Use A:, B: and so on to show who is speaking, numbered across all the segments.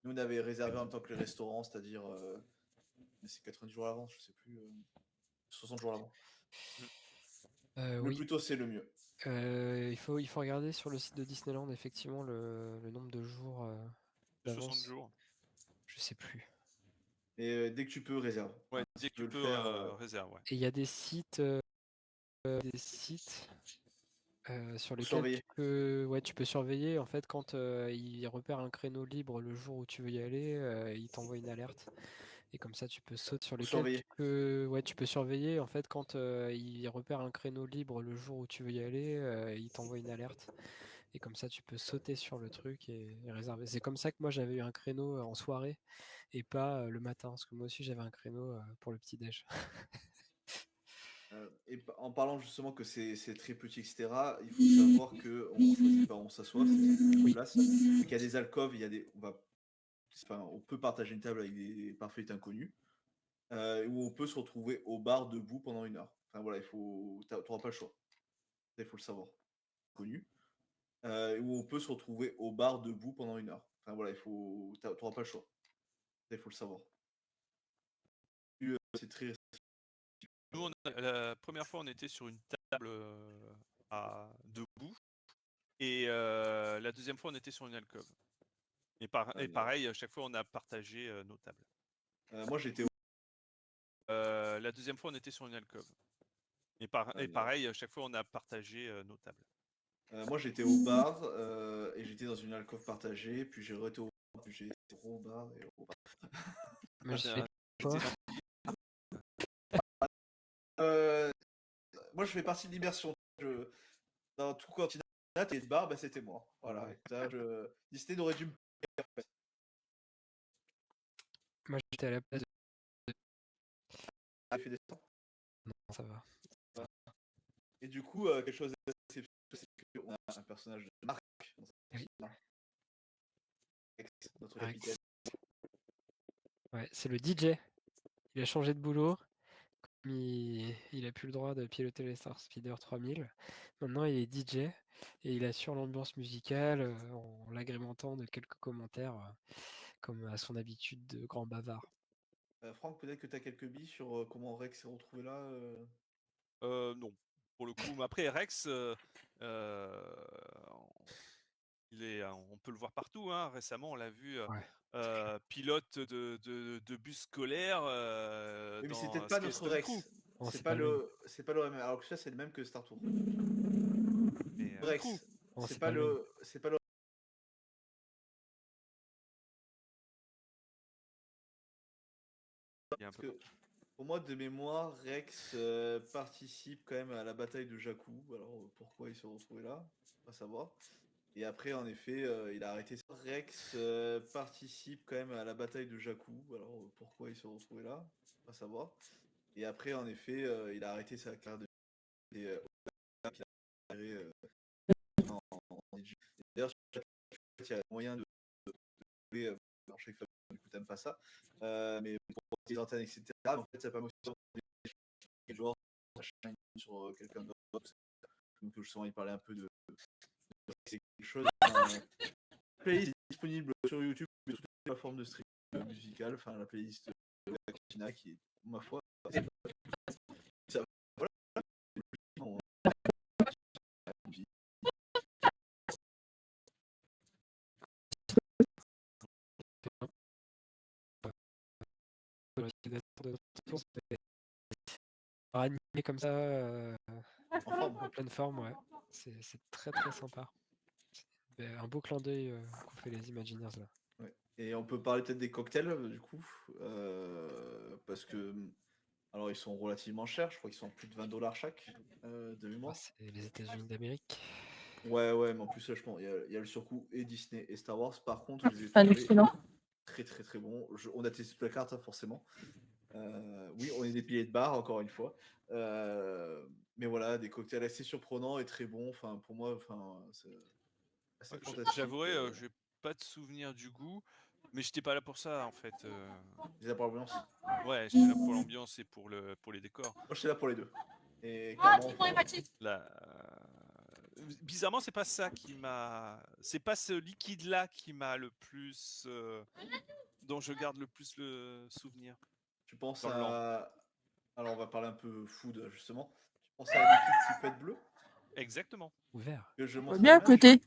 A: Nous, on avait réservé en même temps que les restaurants, c'est-à-dire. Mais c'est 90 jours à l'avance, je sais plus. 60 jours à l'avance. Le
B: Oui.
A: plus tôt, c'est le mieux.
B: Il faut regarder sur le site de Disneyland, effectivement, le nombre de jours
C: 60
B: d'avance.
C: jours.
B: Je sais plus.
A: Et dès que tu peux, réserve.
C: Ouais,
A: Hein,
C: dès
A: si
C: que tu
A: veux
C: peux,
A: le faire,
C: réserve. Ouais.
B: Et il y a des sites sur lesquels
A: surveiller.
B: tu peux surveiller. En fait, quand ils repèrent un créneau libre le jour où tu veux y aller, ils t'envoient une alerte. Et comme ça, tu peux sauter sur lesquels
A: Surveiller.
B: tu peux surveiller. En fait, quand ils repèrent un créneau libre le jour où tu veux y aller, ils t'envoient une alerte. Et comme ça, tu peux sauter sur le truc et réserver. C'est comme ça que moi, j'avais eu un créneau en soirée et pas le matin. Parce que moi aussi, j'avais un créneau pour le petit-déj.
A: Et en parlant justement que c'est très petit, etc., il faut savoir qu'on choisit pas où on s'assoit, c'est une place. Il y a des alcôves, il y a des, on peut partager une table avec des parfaits inconnus, où on peut se retrouver au bar debout pendant 1 heure. Enfin voilà, t'auras pas le choix. Il faut le savoir. Connu. Où on peut se retrouver au bar debout pendant 1 heure. Enfin voilà, t'auras pas le choix. Il faut le savoir. C'est très.
C: Nous, la première fois, on était sur une table debout. Et la deuxième fois, on était sur une alcôve. Et pareil, à chaque fois, on a partagé nos tables.
A: Moi, j'étais.
C: La deuxième fois, on était sur une alcôve. Et pareil, à chaque fois, on a partagé nos tables.
A: Moi, j'étais au bar et j'étais dans une alcôve partagée. Puis j'ai été au bar, puis j'ai été au bar et au bar.
B: Moi, je fais quoi ?
A: Moi, je fais partie de l'immersion. Dans tout continent et de bar, c'était moi. Voilà. Disney n'aurait dû me.
B: Moi, j'étais à la place de...
A: Fait des temps.
B: Non, ça va.
A: Et du coup, quelque chose d'assez, c'est qu'on a un personnage de Marc dans cette film. Notre capitaine.
B: Ouais, c'est le DJ. Il a changé de boulot. Il a plus le droit de piloter les Star Speeder 3000. Maintenant, il est DJ et il assure l'ambiance musicale en l'agrémentant de quelques commentaires, comme à son habitude de grand bavard.
A: Franck, peut-être que tu as quelques billes sur comment Rex s'est retrouvé là.
C: Non, pour le coup. Mais après, Rex, on peut le voir partout. Hein. Récemment, on l'a vu pilote de bus scolaire.
A: Oui, mais c'est
C: dans
A: peut-être pas
C: Space
A: notre
C: Town
A: Rex.
C: Crew.
B: Non,
A: C'est pas le même. Alors que ça, c'est le même que Star Tour.
C: Et,
A: Rex.
B: Non,
A: C'est pas le. Parce que pour moi, de mémoire, Rex participe quand même à la bataille de Jakku. Alors pourquoi il se retrouvé là, pas savoir. Et après, en effet, il a arrêté. Rex participe quand même à la bataille de Jakku. Alors pourquoi il se retrouvé là, pas savoir. Et après, en effet, il a arrêté sa carrière de. D'ailleurs, il y a moyen de alors, je sais que du coup t'aimes pas ça, mais pour les antennes, etc. En fait, ça permet aussi de jouer sur quelqu'un d'autre. Donc, justement, il parlait un peu de quelque chose. La playlist est disponible sur YouTube et toutes les plateformes de streaming musical. Enfin, la playlist de la Cantina qui est, ma foi, ça, voilà.
B: animé comme ça
A: en
B: pleine forme, ouais. C'est très très sympa. C'est un beau clin d'œil qu'ont fait les Imagineers là.
A: Ouais. Et on peut parler peut-être des cocktails du coup, parce que alors ils sont relativement chers, je crois qu'ils sont plus de $20 chaque de mémoire.
B: C'est les États-Unis d'Amérique.
A: Ouais, mais en plus là, je pense il y a le surcoût et Disney et Star Wars. Par contre, je les ai trouvés très très très bons. On a testé toute la carte hein, forcément. Oui, on est des piliers de bar encore une fois. Mais voilà, des cocktails assez surprenants et très bons. Enfin, pour moi, c'est assez fantastique.
C: J'avouerai, j'ai pas de souvenir du goût, mais j'étais pas là pour ça en fait.
A: Déjà pour l'ambiance.
C: Ouais, j'étais là pour l'ambiance et pour les décors.
A: Moi, j'étais là pour les deux. Et clairement,
C: bizarrement, c'est pas ça qui m'a. C'est pas ce liquide-là qui m'a le plus. Dont je garde le plus le souvenir.
A: tu penses
C: dans le land.
A: à. Alors, on va parler un peu food, justement. Tu penses à un liquide qui peut être bleu
C: Exactement.
B: Ouvert.
A: que je
D: On
A: montre
D: va bien à
A: l'image.
D: côté.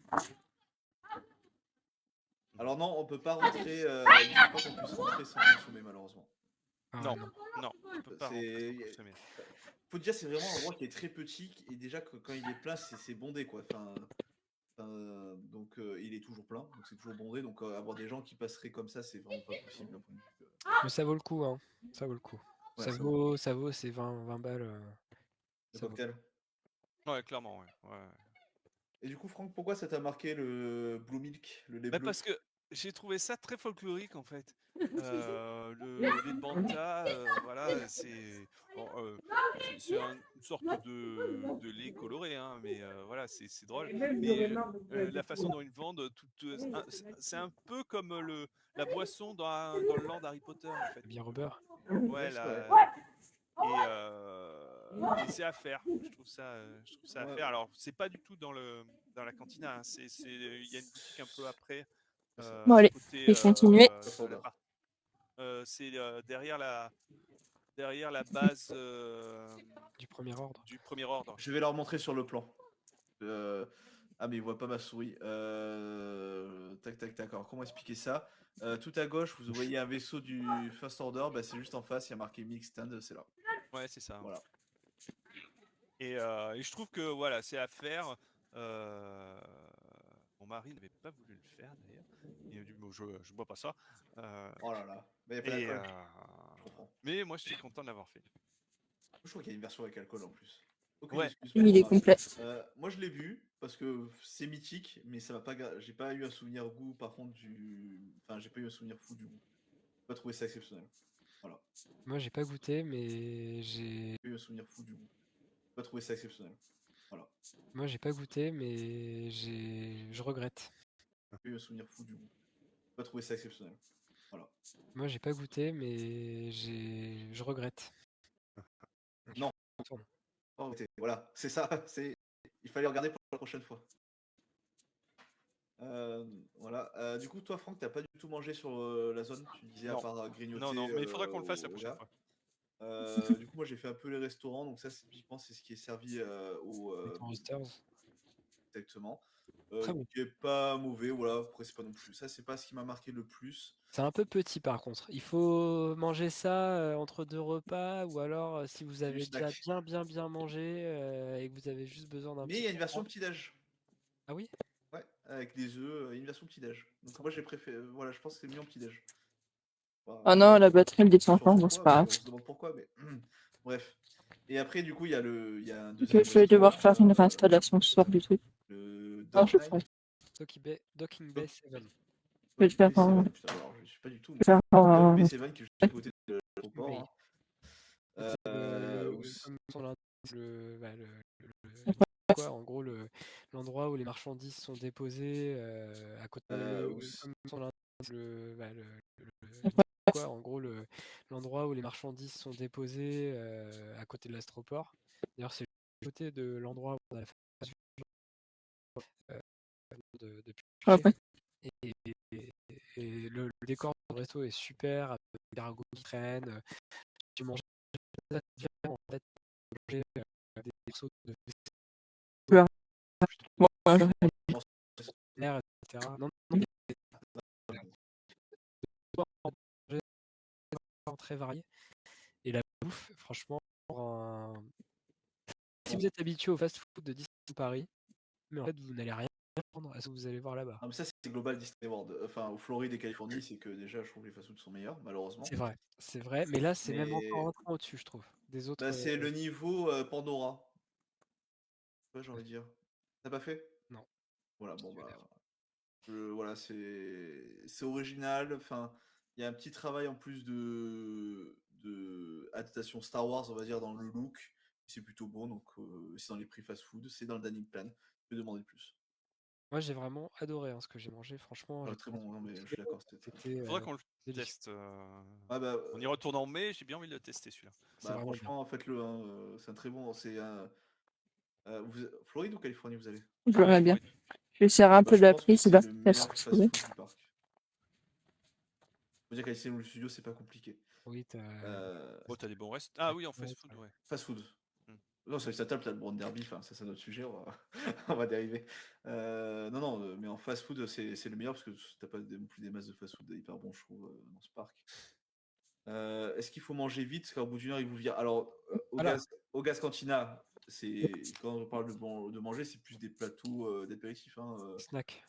A: Alors non, on peut pas rentrer. Il faut pas qu'on puisse rentrer sans consommer, malheureusement.
B: Ah
C: Non,
B: ouais, non.
C: non, tu peux pas rentrer sans consommer.
A: Faut dire, c'est vraiment un endroit qui est très petit et déjà que quand il est plein, c'est bondé quoi. Donc il est toujours plein, donc c'est toujours bondé. Donc avoir des gens qui passeraient comme ça, c'est vraiment pas possible d'un point de vue.
B: Mais ça vaut le coup, hein. Ça vaut le coup.
A: Ouais,
B: ça vaut ces 20 balles.
A: Le
B: Ça vaut.
A: cocktail.
C: Ouais, clairement, ouais.
A: Et du coup, Franck, pourquoi ça t'a marqué le Blue Milk, le lait
C: Bah,
A: bleu
C: parce que j'ai trouvé ça très folklorique en fait. Le lait de Banta, voilà, c'est une sorte de lait coloré, hein, mais voilà, c'est drôle. Mais la façon dont ils le vendent, c'est un peu comme la boisson dans le land Harry Potter en fait.
B: Bien au beurre.
C: Ouais,
A: c'est vrai.
C: et c'est à faire. Je trouve ça à
A: Ouais,
C: faire. Alors, c'est pas du tout dans la cantina. Il y a une boutique un peu après.
D: Bon, allez,
C: Côté
D: je vais continuer.
C: de la part. C'est derrière la base
B: Du premier ordre.
C: du premier ordre.
A: Je vais leur montrer sur le plan. Ah mais ils voient pas ma souris. Tac tac tac. Alors comment expliquer ça tout à gauche, vous voyez un vaisseau du First Order. Bah, c'est juste en face. Il y a marqué Milk Stand. C'est là.
C: Ouais, c'est ça.
A: Voilà.
C: Et je trouve que voilà, c'est à faire. Mon mari n'avait pas voulu le faire d'ailleurs. Il m'a dit bon, je bois pas ça.
A: Oh là là. Mais y a pas d'alcool. Je comprends.
C: Mais moi, je suis content de l'avoir fait.
A: Je crois qu'il y a une version avec alcool en plus.
C: Ouais.
A: Excuse
D: Il est complet.
A: moi je l'ai bu parce que c'est mythique, mais ça m'a pas. J'ai pas eu un souvenir goût par contre du. Enfin, j'ai pas eu un souvenir fou du goût. J'ai pas trouvé ça exceptionnel. Voilà.
B: Moi, j'ai pas goûté, mais j'ai.
A: J'ai pas eu un souvenir fou du goût. J'ai pas trouvé ça exceptionnel. Voilà.
B: Moi, j'ai pas goûté, mais je regrette.
A: J'ai pas eu un souvenir fou du goût. J'ai pas trouvé ça exceptionnel. Voilà.
B: Moi, j'ai pas goûté, mais je regrette. Donc,
A: Non. Oh, voilà, c'est ça. Il fallait regarder pour la prochaine fois. Voilà. Du coup, toi, Franck, t'as pas du tout mangé sur la zone. Tu disais
C: Non.
A: à part grignoter.
C: Non, mais il faudra qu'on le fasse la prochaine fois.
A: Du coup, moi, j'ai fait un peu les restaurants. Donc ça, typiquement, c'est ce qui est servi au
B: Roasters.
A: Exactement.
B: Très bon.
A: Qui est pas mauvais. Voilà. Après, c'est pas non plus. Ça, c'est pas ce qui m'a marqué le plus.
B: C'est un peu petit par contre. Il faut manger ça entre 2 repas ou alors si vous avez déjà bien mangé et que vous avez juste besoin d'un
A: Mais
B: petit.
A: il y a une version petit-déj.
B: Ah oui?
A: Ouais, avec des œufs, une version petit-déj. Donc moi j'ai préféré. Voilà, je pense que c'est mieux en petit-déj.
D: Oh non, la batterie elle descend pas, bon c'est pas grave.
A: On se demande pourquoi, mais bref. Et après, du coup, il y a un
D: Ok,
A: deuxième.
D: je vais devoir faire une réinstallation ce soir du truc.
A: Le
D: Non, je ferai.
B: Docking Bay 7.
D: Je vais le faire en.
A: Putain, alors je suis pas du tout.
D: Je vais le faire en.
A: B7 qui est juste à côté de l'aéroport.
B: Comme son l'indique, quoi, en gros, l'endroit où les marchandises sont déposées à côté comme son l'indique, quoi, en gros, l'endroit où les marchandises sont déposées à côté de l'astroport. D'ailleurs, c'est à côté de l'endroit où on a la phase et le décor du resto est super, avec des cargos qui traînent. Tu manges en fait, des morceaux de etc. Non, très varié. Et la bouffe, franchement, si vous êtes habitué au fast-food de Disney Paris, mais en fait, vous n'allez rien prendre à ce que vous allez voir là-bas.
A: Non, mais ça, c'est global Disney World. Enfin, au Floride et Californie, c'est que déjà, je trouve que les fast-foods sont meilleurs, malheureusement.
B: C'est vrai, mais là, c'est même encore un cran au-dessus, je trouve. Des autres.
A: Bah, c'est le niveau Pandora. Ouais, j'ai envie de dire. T'as pas fait?
B: Non.
A: Voilà, bon, bah. Voilà, c'est original. Enfin, il y a un petit travail en plus de adaptation Star Wars, on va dire, dans le look. C'est plutôt bon, donc c'est dans les prix fast-food, c'est dans le dining plan. Je vais demander plus.
B: Moi, j'ai vraiment adoré ce que j'ai mangé. Franchement,
A: Ah,
B: j'ai
A: très
B: passé
A: bon, non,
B: un
A: mais
B: bon
A: je suis d'accord.
B: C'était
C: Faudra qu'on le
B: délicieux.
C: teste.
A: Ah bah,
C: On y retourne en mai, j'ai bien envie de le tester celui-là.
B: C'est vraiment bien.
A: franchement, faites-le. Hein, c'est un très bon. C'est un. Floride ou Californie vous allez?
D: Je verrai bien.
C: Floride.
D: Je vais serrer un
A: Bah,
D: peu
A: je
D: la
A: pense que
D: prise, c'est
A: c'est
D: pas
A: le
D: facile à
A: meilleur
D: trouver.
A: fast-food du parc. Faut dire qu'à le studio, c'est pas compliqué.
B: Oui, t'as
C: Oh, t'as des bons restes. Ah oui, en
B: ouais,
C: fast-food, ouais.
A: Fast-food.
C: Hmm.
A: Non, ça table, t'as le Brown Derby, enfin, ça c'est un autre sujet, on va, on va dériver. Non, mais en fast-food, c'est le meilleur parce que t'as pas non plus des masses de fast-food hyper bons, je trouve, dans ce parc. Est-ce qu'il faut manger vite parce qu'au bout d'une heure, il vous vire? Alors,
B: Voilà.
A: au Gas Cantina, quand on parle de manger, c'est plus des plateaux d'apéritifs. Hein,
B: Snack.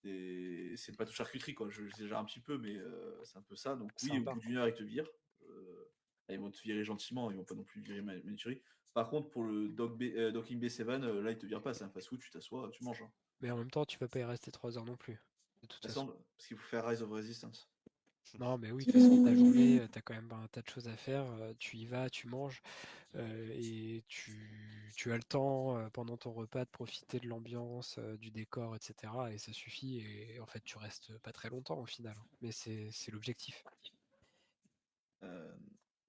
A: c'est le plateau charcuterie, quoi. J'exagère un petit peu, mais c'est un peu ça. Donc,
B: C'est
A: oui,
B: un
A: au
B: bar,
A: bout d'une heure, ils te virent. Ils vont te virer gentiment, ils vont pas non plus virer Manituri. Par contre, pour le Docking Bay 7, là, ils te virent pas, c'est un fast-food, tu t'assois, tu manges. Hein.
B: mais en même temps, tu vas pas y rester 3 heures non plus. De toute
A: Ça
B: façon.
A: semble, parce qu'il faut faire Rise of Resistance.
B: Non, mais oui, de toute façon, ta journée, t'as quand même un tas de choses à faire. Tu y vas, tu manges, et tu as le temps pendant ton repas de profiter de l'ambiance, du décor, etc. Et ça suffit. Et en fait, tu restes pas très longtemps au final. Mais c'est l'objectif.
A: Euh,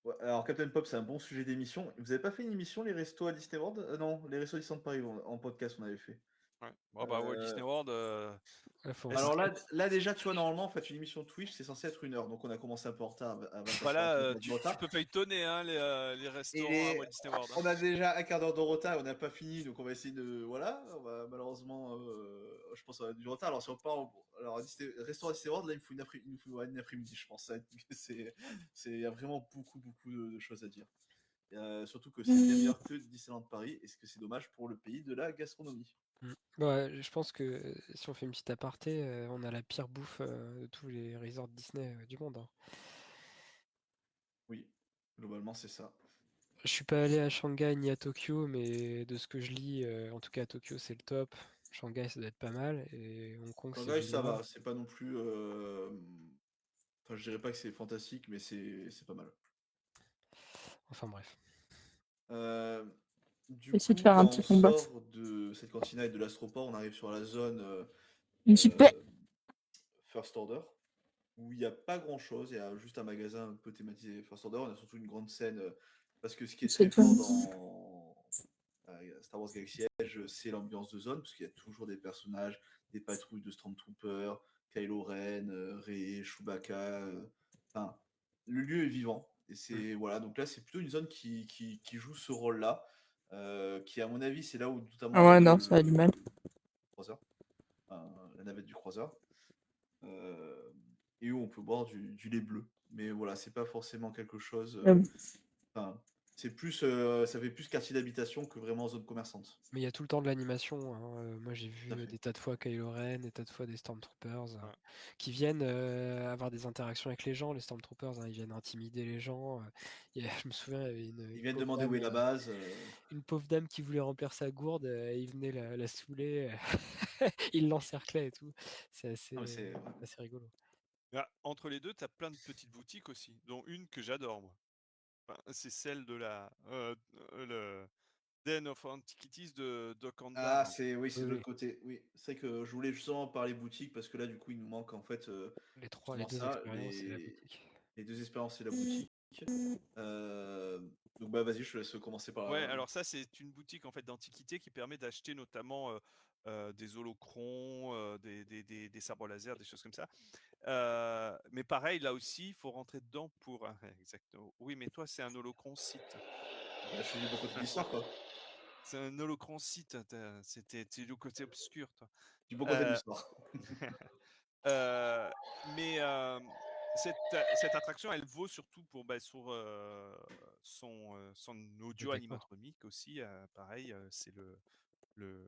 A: ouais, alors, Captain Pop, c'est un bon sujet d'émission. Vous avez pas fait une émission, les restos à Disney World? Non, les restos à Disneyland Paris, en podcast, on avait fait.
C: Ouais. Bon, bah, Walt Disney World.
B: Là, faut
A: Alors
B: enregistrer.
A: là, déjà, tu vois, normalement, en fait, une émission Twitch, c'est censé être 1 heure. Donc, on a commencé un peu en retard, à 25
C: Voilà,
A: 30 minutes de
C: tu
A: retard.
C: peux pas y tonner, hein, les restaurants à
A: Et
C: Walt Disney World. Hein.
A: on a déjà un quart d'heure de retard, on n'a pas fini, donc on va essayer de. Voilà, on va malheureusement, je pense qu'on a du retard. Alors, si on part. Alors, restaurant Disney World, là, il nous faut une après-midi, je pense. Il y a vraiment beaucoup, beaucoup de choses à dire. Surtout que c'est bien meilleur que Disneyland Paris, et ce que c'est dommage pour le pays de la gastronomie.
B: Ouais, je pense que si on fait une petite aparté, on a la pire bouffe de tous les resorts Disney du monde. Hein.
A: Oui, globalement, c'est ça.
B: Je suis pas allé à Shanghai ni à Tokyo, mais de ce que je lis, en tout cas à Tokyo c'est le top. Shanghai ça doit être pas mal et Hong Kong c'est
A: Shanghai, ça
B: génial.
A: va, c'est pas non plus. Enfin, je dirais pas que c'est fantastique, mais c'est pas mal.
B: Enfin bref.
A: Du
D: Essayer de
A: coup,
D: faire un
A: quand
D: petit
A: on
D: combat.
A: sort de cette cantina et de l'astroport, on arrive sur la zone
D: JP,
A: First Order, où il n'y a pas grand-chose. Il y a juste un magasin un peu thématisé First Order. On a surtout une grande scène, parce que ce qui est
D: c'est
A: très
D: tout.
A: fort dans Star Wars Galaxy Edge, c'est l'ambiance de zone, parce qu'il y a toujours des personnages, des patrouilles de Stormtroopers, Kylo Ren, Rey, Chewbacca. Enfin, le lieu est vivant. Et c'est voilà, donc là c'est plutôt une zone qui joue ce rôle-là, qui à mon avis c'est là où notamment
D: Ah
A: il y a
D: ouais, non, ça a du mal.
A: croiseur, la navette du croiseur, et où on peut boire du lait bleu. Mais voilà, c'est pas forcément quelque chose. Enfin, c'est plus, ça fait plus quartier d'habitation que vraiment zone commerçante.
B: Mais il y a tout le temps de l'animation. Hein. Moi j'ai
A: Tout à
B: vu
A: fait.
B: des tas de fois Kylo Ren, des tas de fois des Stormtroopers
C: Ouais.
B: qui viennent avoir des interactions avec les gens. Les Stormtroopers, ils viennent intimider les gens. Je me souviens, il y avait
A: Ils
B: une
A: viennent
B: pauvre
A: demander où
B: dame.
A: est la base.
B: Une pauvre dame qui voulait remplir sa gourde, et il venait la saouler, il l'encerclait et tout. C'est
A: Non, mais
B: assez rigolo.
C: Bah, entre les deux, t'as plein de petites boutiques aussi, dont une que j'adore, moi. Enfin, c'est celle de le Den of Antiquities de Doc and
A: Ah,
C: Dam.
A: oui, c'est
B: Oui,
A: de
B: oui.
A: l'autre côté. Oui, c'est que je voulais justement parler boutique parce que là, du coup, il nous manque en fait
B: Les
A: justement
B: deux
A: ça,
B: expériences, c'est la boutique.
A: les deux expériences et la boutique. Euh, donc bah vas-y, je te laisse commencer par
C: Ouais,
A: la.
C: alors ça, c'est une boutique en fait d'antiquité qui permet d'acheter notamment des holocrons, des sabres laser, des choses comme ça. Mais pareil, là aussi, il faut rentrer dedans pour. Exactement. Oui, mais toi, c'est un holocron site.
A: Bah, je fais du bon côté de l'histoire, quoi.
C: C'est un holocron site. T'es du côté obscur, toi.
A: Du bon côté de
C: Euh,
A: l'histoire.
C: mais cette attraction, elle vaut surtout pour sur son
B: Le
C: audio
B: décor.
C: animatronique aussi. Pareil, c'est le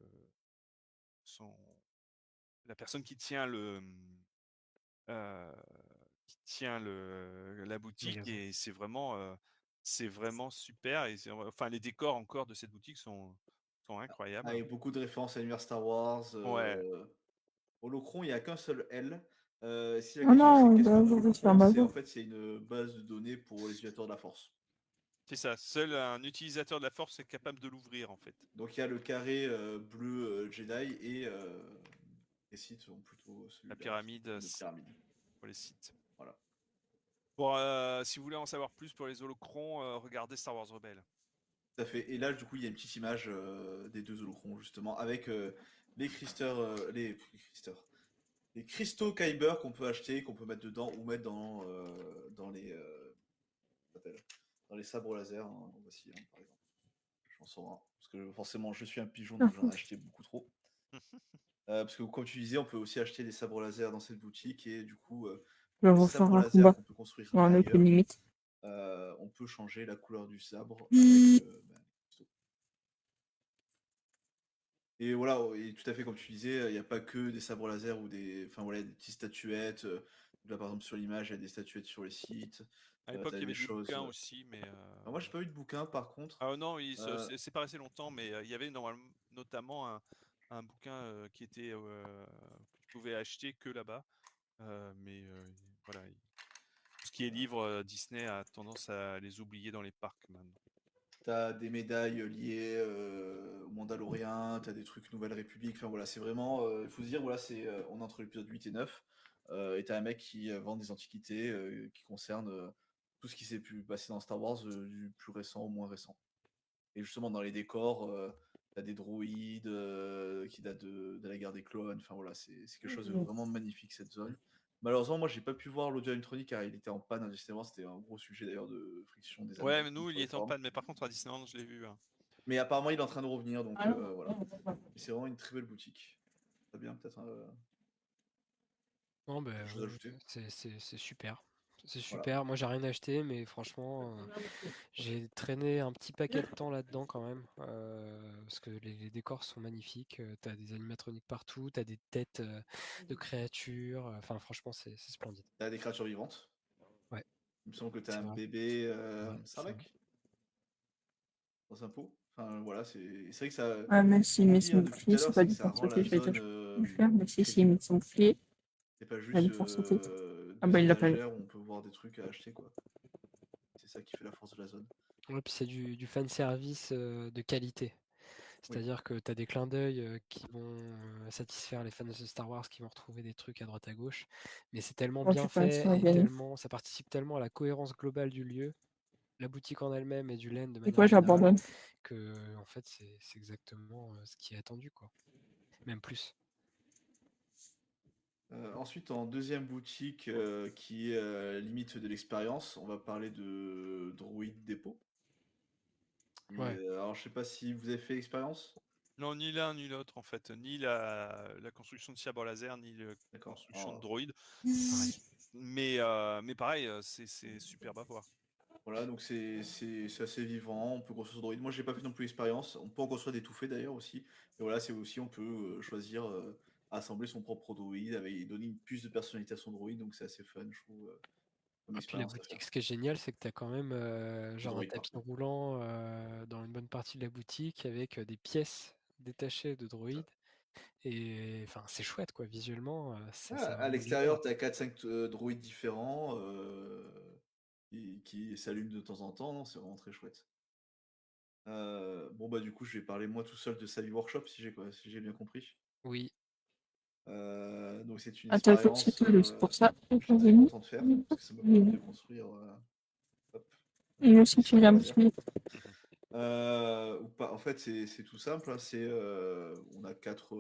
C: son la personne qui tient euh, la boutique
B: Magasin.
C: et c'est vraiment super et enfin les décors encore de cette boutique sont incroyables.
A: Avec beaucoup de références à l'univers Star Wars.
C: Ouais,
A: Holocron, il n'y a qu'un seul L. Si la
D: Oh
A: question c'est
D: non,
A: qu'est-ce qu'un
D: je vais faire
A: holocron,
D: ma
A: c'est en
D: bouffe.
A: fait c'est une base de données pour les utilisateurs de la Force.
C: c'est ça. Seul un utilisateur de la force est capable de l'ouvrir en fait.
A: Donc il y a le carré bleu Jedi et Les sites sont plutôt celui-là.
C: pyramide,
A: de
C: c'est-
A: pyramide.
C: pour les sites.
A: Voilà.
C: Pour, si vous voulez en savoir plus pour les holocrons, regardez Star Wars Rebelle.
A: Tout à fait. Et là, du coup, il y a une petite image des deux holocrons, justement, avec les les cristaux Kyber qu'on peut acheter, qu'on peut mettre dedans ou mettre dans les, ça s'appelle, dans les sabres laser. Hein. Voici, hein, par exemple. J'en sors un. Parce que forcément, je suis un pigeon, donc j'en ai acheté beaucoup trop. Parce que, comme tu disais, on peut aussi acheter des sabres laser dans cette boutique. Et du coup,
D: Je vais
A: les
D: refaire
A: sabres
D: un
A: laser
D: combat
A: qu'on peut construire
D: en aucune
A: ailleurs,
D: limite.
A: on peut changer la couleur du sabre avec les cristaux. Et voilà, et tout à fait comme tu disais, il n'y a pas que des sabres laser ou des, enfin voilà, des petites statuettes. Là, par exemple, sur l'image, il y a des statuettes sur les sites.
C: À l'époque,
A: T'as
C: il y avait
A: des
C: des
A: choses.
C: bouquins aussi, mais.
A: Alors moi, j'ai pas eu de bouquin, par contre.
C: Ah non, oui,
A: Euh,
C: c'est pas resté longtemps, mais il y avait notamment un bouquin qui était que tu pouvais acheter que là-bas. Mais voilà, tout ce qui est livre, Disney a tendance à les oublier dans les parcs maintenant.
A: T'as des médailles liées au Mandalorien, t'as des trucs Nouvelle République. Enfin voilà, c'est vraiment. Il faut se dire, voilà, on est entre l'épisode 8 et 9. Et t'as un mec qui vend des antiquités qui concernent tout ce qui s'est pu passer dans Star Wars, du plus récent au moins récent. Et justement, dans les décors, t'as des droïdes qui datent de la guerre des clones. Enfin voilà, c'est quelque chose de vraiment magnifique cette zone. Malheureusement, moi, j'ai pas pu voir l'audio électronique car il était en panne. Justement, c'était un gros sujet d'ailleurs de friction des
C: Ouais,
A: années
C: mais nous, il
A: sur les
C: était en
A: forums.
C: panne, mais par contre, à Disneyland, je l'ai vu. Hein.
A: Mais apparemment, il est en train de revenir, donc voilà. Mais c'est vraiment une très belle boutique. Très bien, peut-être
B: Non, ben,
A: quelque chose à ajouter.
B: c'est super. C'est
A: Voilà.
B: super. Moi, j'ai rien acheté, mais franchement, j'ai traîné un petit paquet de temps là-dedans quand même. Parce que les décors sont magnifiques. T'as des animatroniques partout, t'as des têtes de créatures. Enfin, franchement, c'est splendide.
A: T'as des créatures vivantes.
B: Ouais.
A: Il me semble que t'as
B: C'est
A: un
B: vrai.
A: bébé
B: Ouais, c'est vrai.
A: Sarlacc dans un pot. Enfin voilà, c'est vrai que ça.
D: Ah, même s'ils
A: On
D: me
A: dit hein,
D: sont
A: depuis tout
D: pliés,
A: à
D: c'est
A: l'heure,
D: pas
A: c'est que
D: du
A: ça rend
D: force-pied,
A: la
D: je vais
A: zone
D: dire. Je faire, mais si,
A: très
D: s'ils me
A: vivante.
D: sont pliés,
A: C'est pas
D: la
A: juste
D: du force-pied. Ah
A: deux
D: bah, il l'a pas eu.
A: étagères où on peut voir des trucs à acheter, quoi. C'est ça qui fait la force de la zone.
B: Ouais, puis c'est du fan service de qualité.
A: Oui.
B: C'est-à-dire que tu as des clins d'œil qui vont satisfaire les fans de Star Wars qui vont retrouver des trucs à droite à gauche. Mais c'est tellement
D: Quand tu
B: bien
D: penses
B: fait
D: à
B: et
D: gagner.
B: ça participe tellement à la cohérence globale du lieu, la boutique en elle-même et du land de
D: Et
B: manière
D: quoi,
B: générale,
D: j'abandonne.
B: que en fait c'est exactement ce qui est attendu, quoi. Même plus.
A: Ensuite, en deuxième boutique qui est limite de l'expérience, on va parler de Droid Depot.
B: Ouais.
A: Alors, je sais pas si vous avez fait l'expérience.
C: Non, ni l'un ni l'autre, en fait. Ni la construction de sabre laser, ni la
A: D'accord.
C: construction de
A: Alors,
C: droïde.
B: Pareil.
C: Mais pareil, c'est superbe à voir.
A: voilà, donc c'est assez vivant. On peut construire son droïde. Moi, j'ai pas fait non plus l'expérience. On peut en construire d'étouffés d'ailleurs aussi. Et voilà, c'est aussi, on peut choisir assembler son propre droïde avec donner une plus de personnalité à son droïde. Donc, c'est assez fun, je trouve, comme
B: Et puis la
A: expérience à faire.
B: boutique, ce qui est génial, c'est que tu as quand même
A: Le
B: genre un
A: droïde
B: tapis
A: partout.
B: roulant dans une bonne partie de la boutique avec des pièces détachées de
A: Ça.
B: droïdes. Et enfin, c'est chouette, quoi. Visuellement, ça a
A: À
B: vraiment de
A: l'extérieur,
B: l'allure.
A: tu as 4-5 droïdes différents qui s'allument de temps en temps. Non, c'est vraiment très chouette. Bon, bah, du coup, je vais parler moi tout seul de Savvy Workshop si j'ai bien compris.
B: Oui,
A: Donc, c'est une
D: Ah, t'as fait
A: expérience
D: c'est pour ça.
A: que j'étais très content de faire parce que ça m'a permis de construire hop, un
D: Moi
A: petit
D: aussi, tu
A: sabre
D: viens me
A: laser.
D: tuer.
A: Ou pas. En fait, c'est tout simple. Hein, on a 4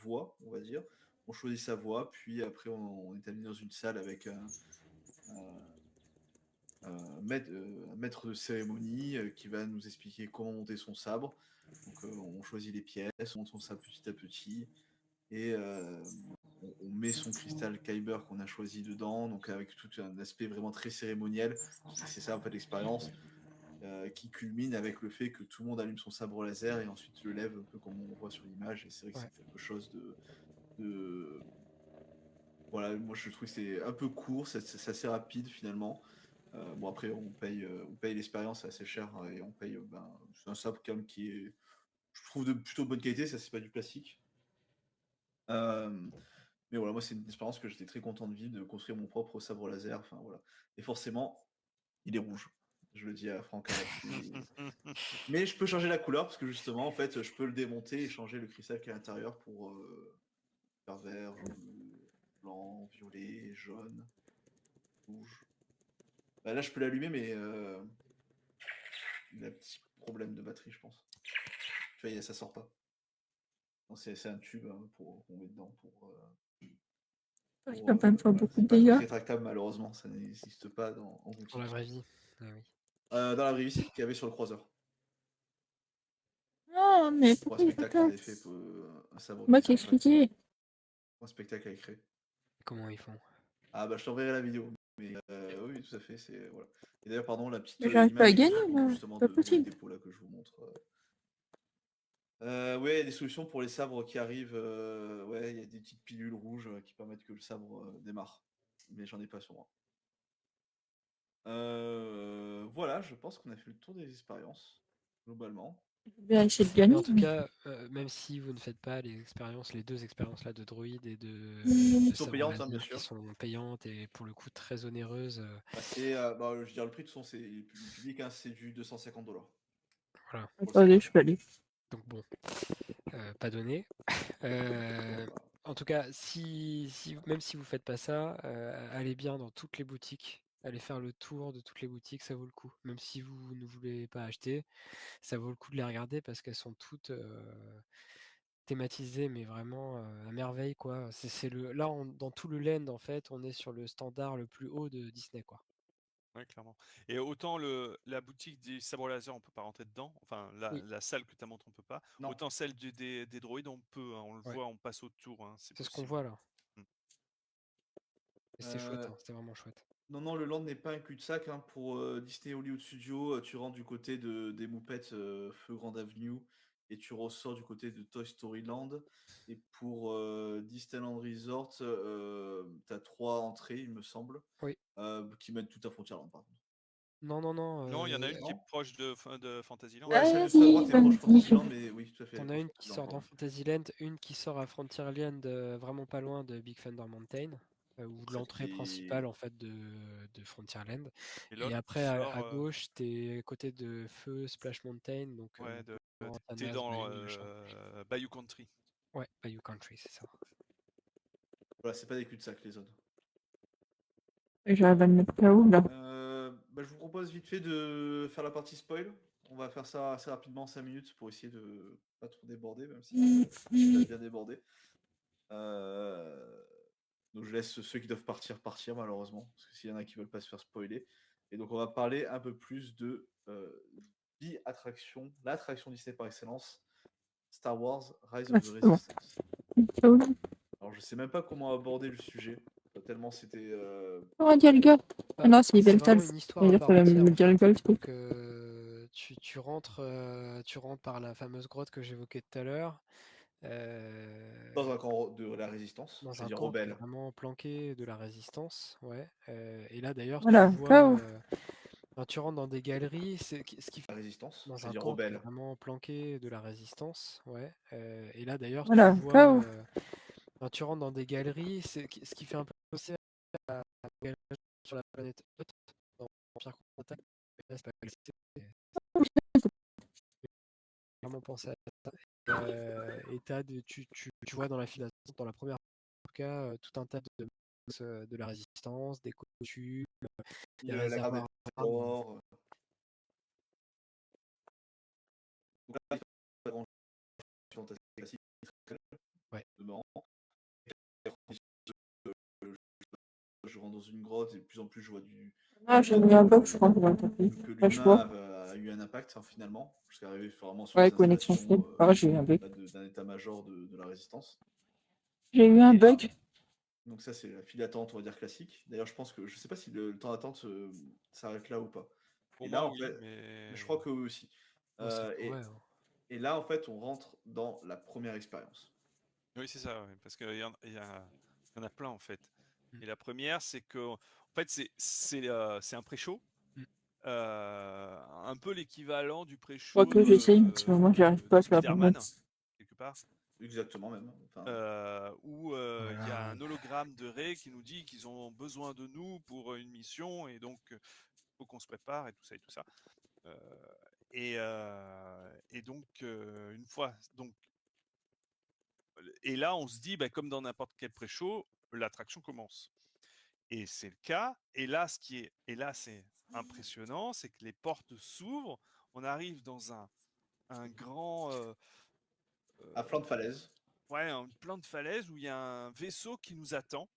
A: voies, on va dire. On choisit sa voie, puis après, on est amené dans une salle avec un maître de cérémonie qui va nous expliquer comment monter son sabre. Donc, on choisit les pièces, on monte son sabre petit à petit, et on met son cristal Kyber qu'on a choisi dedans, donc avec tout un aspect vraiment très cérémoniel. C'est ça en fait l'expérience, qui culmine avec le fait que tout le monde allume son sabre laser et ensuite le lève un peu comme on voit sur l'image. Et c'est vrai que
B: ouais.
A: c'est quelque chose de... Voilà, moi je trouve que c'est un peu court, c'est assez rapide finalement. Bon après on paye l'expérience, c'est assez cher et on paye c'est un sabre quand même qui est, je trouve, de plutôt bonne qualité, ça c'est pas du plastique. Euh, mais voilà, moi c'est une expérience que j'étais très content de vivre, de construire mon propre sabre laser, enfin voilà. Et forcément, il est rouge. Je le dis à Franck à l'appui. Mais je peux changer la couleur parce que justement, en fait, je peux le démonter et changer le cristal qui est à l'intérieur vert, blanc, violet, jaune, rouge. Bah, là, je peux l'allumer, mais il a un petit problème de batterie, je pense. Tu vois, ça sort pas. C'est un tube hein, pour qu'on met dedans.
D: Il va pas me faire beaucoup de
A: C'est pas un truc
D: dégâts.
A: rétractable, malheureusement. Ça n'existe pas en boutique.
B: Dans la vraie vie. Ah oui.
A: Dans la vraie vie, c'est ce qu'il y avait sur le croiseur.
D: Non, mais
A: Pour un
D: pourquoi il fait
A: spectacle,
D: ça?
A: on avait fait un sabre.
D: Moi,
A: qui
D: t'ai
A: s'appelle
D: expliqué.
A: un spectacle à créer.
B: Comment ils font?
A: Ah bah je t'enverrai la vidéo. Mais oui, tout à fait. Voilà. Et d'ailleurs, pardon, la petite
D: Mais j'arrive pas à
A: image
D: gagner, moi.
A: justement
D: Pas
A: de
D: possible.
A: dépôt là que je vous montre. Ouais, il y a des solutions pour les sabres qui arrivent. Ouais, il y a des petites pilules rouges qui permettent que le sabre démarre. Mais j'en ai pas sur moi. Voilà, je pense qu'on a fait le tour des expériences, globalement.
D: Je vais essayer de
B: Mais
D: gagner.
B: en tout cas, même si vous ne faites pas les deux expériences là de droïde et de
A: sont
B: sabre
A: payantes, hein, bien
B: laser qui
A: sûr.
B: sont payantes et pour le coup très onéreuses.
A: C'est, je veux dire, le prix de son, c'est public, hein, c'est du 250 $.
B: Voilà.
D: Attendez, je peux aller.
B: Donc bon, pas donné. En tout cas, même si vous faites pas ça, allez bien dans toutes les boutiques. Allez faire le tour de toutes les boutiques, ça vaut le coup. Même si vous ne voulez pas acheter, ça vaut le coup de les regarder parce qu'elles sont toutes thématisées, mais vraiment à merveille, quoi. Là, dans tout le land, en fait, on est sur le standard le plus haut de Disney, quoi.
C: Ouais, clairement. Et autant la boutique des sabres laser, on peut pas rentrer dedans. Enfin,
B: Oui.
C: la salle que tu as montré, on peut pas.
A: Non.
C: Autant celle des droïdes, on peut. Hein, on le
B: Ouais.
C: voit, on passe au tour. Hein,
B: C'est ce qu'on
C: possible.
B: voit là.
C: Mm.
B: Et c'était chouette, hein, c'était vraiment chouette.
A: Non, le land n'est pas un cul-de-sac. Hein, pour Disney Hollywood Studios, tu rentres du côté des Moupettes Feu Grande Avenue et tu ressors du côté de Toy Story Land. Et pour Disneyland Resort, tu as 3 entrées, il me semble,
B: Oui.
A: qui mènent tout à Frontierland, par contre.
B: Non.
C: Non, il y en a une qui est
A: non.
C: proche de Fantasyland.
A: Ouais, celle
D: Ah,
A: juste à droite est
D: oui,
A: proche Fantasyland, mais oui, tout à fait.
B: T'en
A: elle est
B: as
A: proche
B: une qui
A: Fantasyland,
B: sort dans
A: pardon.
B: Fantasyland, une qui sort à Frontierland, vraiment pas loin de Big Thunder Mountain, ou de
A: Celle
B: l'entrée
A: qui est-
B: principale en fait de Frontierland.
C: Et
B: Et
C: l'autre qui
B: après
C: sort,
B: à gauche, t'es à côté de Feu Splash Mountain, donc
C: ouais, t'es
B: Antanas,
C: dans
B: Bayou, machin.
C: Bayou Country.
B: Ouais, Bayou Country, c'est ça.
A: Voilà, c'est pas des cul-de-sac, les zones.
D: j'arrive à le mettre KO là.
A: Je vous propose vite fait de faire la partie spoil. On va faire ça assez rapidement, 5 minutes, pour essayer de pas trop déborder, même si on a bien débordé. Donc je laisse ceux qui doivent partir, malheureusement, parce que s'il y en a qui veulent pas se faire spoiler. Et donc on va parler un peu plus de l'attraction Disney par excellence, Star Wars Rise of the
D: Bon.
A: Resistance. Alors je sais même pas comment aborder le sujet, tellement c'était...
D: Oh, Dialga. Ah non, c'est
B: C'est
D: Beltal.
B: vraiment une histoire à
D: C'est-à-dire
B: part
D: que
B: entière.
D: le
B: En fait.
D: Dialga,
B: Donc, tu rentres par la fameuse grotte que j'évoquais tout à l'heure.
A: dans un camp de la résistance,
B: Dans un
A: c'est-à-dire
B: camp qui est
A: rebelle.
B: vraiment planqué de la résistance, ouais. Et là d'ailleurs,
D: Voilà,
B: tu vois,
D: KO.
B: quand tu rentres dans des galeries, ce qui fait
A: La résistance,
B: dans un
A: c'est-à-dire
B: camp qui est
A: rebelle.
B: vraiment planqué de la résistance, ouais. Et là d'ailleurs, tu
D: Voilà,
B: vois,
D: KO.
B: quand tu rentres dans des galeries, ce qui fait un peu penser à la galerie sur la planète Hoth dans Empire Contre-Attaque. Là, c'est pas la galaxie, c'est vraiment penser à ça. Et tu vois dans la file d'attente, dans la première cas, tout un tas de la résistance, des costumes, des
A: La garde
B: réservoirs
A: des
B: d'armes.
A: trésors. Donc là, il n'y a pas grand chose classique,
B: Ouais.
A: demeurant. Je rentre dans une grotte et de plus en plus je vois du.
D: Ah, j'ai mis un bug, je crois, pour un tapis.
A: Que
D: Là, je
A: l'humain
D: vois.
A: a eu un impact finalement, jusqu'à arriver vraiment sur
D: Ouais,
A: les
D: connexion
A: installations
D: faible. Ah, j'ai eu un bug.
A: d'un état-major de la résistance.
D: J'ai eu un
A: Et là,
D: bug.
A: donc ça c'est la file d'attente, on va dire classique. D'ailleurs, je pense que je sais pas si le temps d'attente s'arrête là ou pas.
C: Pour
A: Et
C: moi,
A: là, en
C: oui,
A: fait,
C: mais
A: je crois que eux aussi.
B: Ouais, ça
A: Euh,
B: pourrait,
A: et,
B: hein.
A: et là, en fait, on rentre dans la première expérience.
C: oui, c'est ça, ouais, parce qu'il y en a plein en fait.
B: Mm.
C: Et la première, c'est que, en fait, c'est un pré-show,
B: Mm.
C: un peu l'équivalent du
D: Je crois
C: pré-show
D: que j'essaye, mais à moi, j'arrive pas
C: de
D: à faire la
C: Spider-Man,
D: bonne.
C: quelque part,
A: Exactement même. Enfin,
C: où il y a
B: Voilà.
C: un hologramme de Rey qui nous dit qu'ils ont besoin de nous pour une mission, et donc il faut qu'on se prépare et tout ça et tout ça. Et donc une fois, donc et là, on se dit, comme dans n'importe quel pré-show, l'attraction commence. Et c'est le cas. Et là, c'est impressionnant, c'est que les portes s'ouvrent. On arrive dans un grand,
A: À flanc de falaise.
C: un plan de falaise où il y a un vaisseau qui nous attend.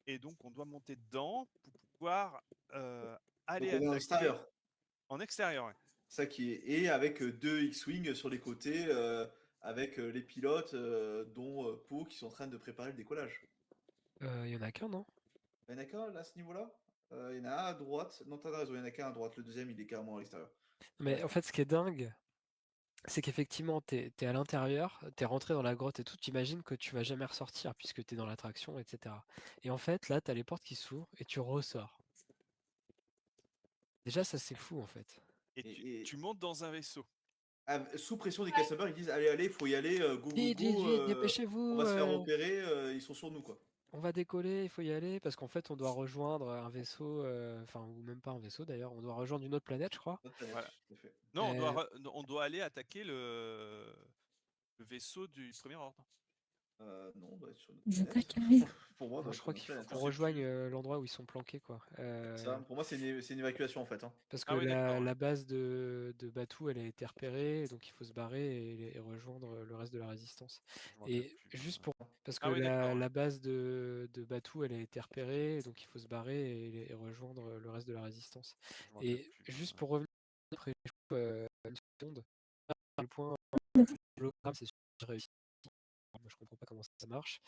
C: Et donc, on doit monter dedans pour pouvoir aller
A: Donc on est en
C: attaquer
A: extérieur.
C: en extérieur. Ouais.
A: Ça qui est... Et avec deux X-Wing sur les côtés, avec les pilotes, dont Poe, qui sont en train de préparer le décollage.
B: Il y en a qu'un, non?
A: Il y en a qu'un là, à ce niveau-là. Il y en a un à droite. Non, t'as raison, il y en a qu'un à droite. Le deuxième, il est carrément à l'extérieur.
B: Mais en fait, ce qui est dingue, c'est qu'effectivement, t'es à l'intérieur, t'es rentré dans la grotte et tout, t'imagines que tu vas jamais ressortir puisque t'es dans l'attraction, etc. Et en fait, là, t'as les portes qui s'ouvrent et tu ressors. Déjà, ça c'est fou en fait.
C: Et tu montes dans un vaisseau.
A: Sous pression des customers, ils disent allez, il faut y aller, go, go,
B: Vite,
A: go.
B: vite, dépêchez-vous.
A: On va se faire opérer, ils sont sur nous, quoi.
B: On va décoller, il faut y aller parce qu'en fait, on doit rejoindre un vaisseau, enfin, ou même pas un vaisseau d'ailleurs, on doit rejoindre une autre planète, je crois.
A: Notre planète,
C: Voilà.
A: tout à fait.
C: Non, on doit aller attaquer le vaisseau du premier ordre.
A: Non, on doit être sur notre
D: Ils ont
A: planète.
D: pas carré.
A: Pour moi, on doit
B: Je
A: être
B: crois
A: sur
B: qu'il
A: notre
B: faut
A: planète.
B: qu'on
C: Je sais
B: rejoigne
C: plus.
B: l'endroit où ils sont planqués, quoi.
A: Ça, pour moi, c'est une évacuation en fait. Hein.
B: Parce que
C: Ah oui, d'accord, ouais.
B: la base de Batuu, elle a été repérée, donc il faut se barrer et rejoindre le reste de la résistance.
C: Je m'en rappelle
B: Et
C: plus.
B: juste pour... Parce que
C: Ah oui, d'accord, ouais.
B: la base de Batuu, elle a été repérée, donc il faut se barrer et rejoindre le reste de la résistance.
C: Je m'en rappelle
B: Et
C: plus.
B: juste pour revenir après une seconde, à quel point l'hologramme c'est super réussi. Moi, je comprends pas comment ça marche.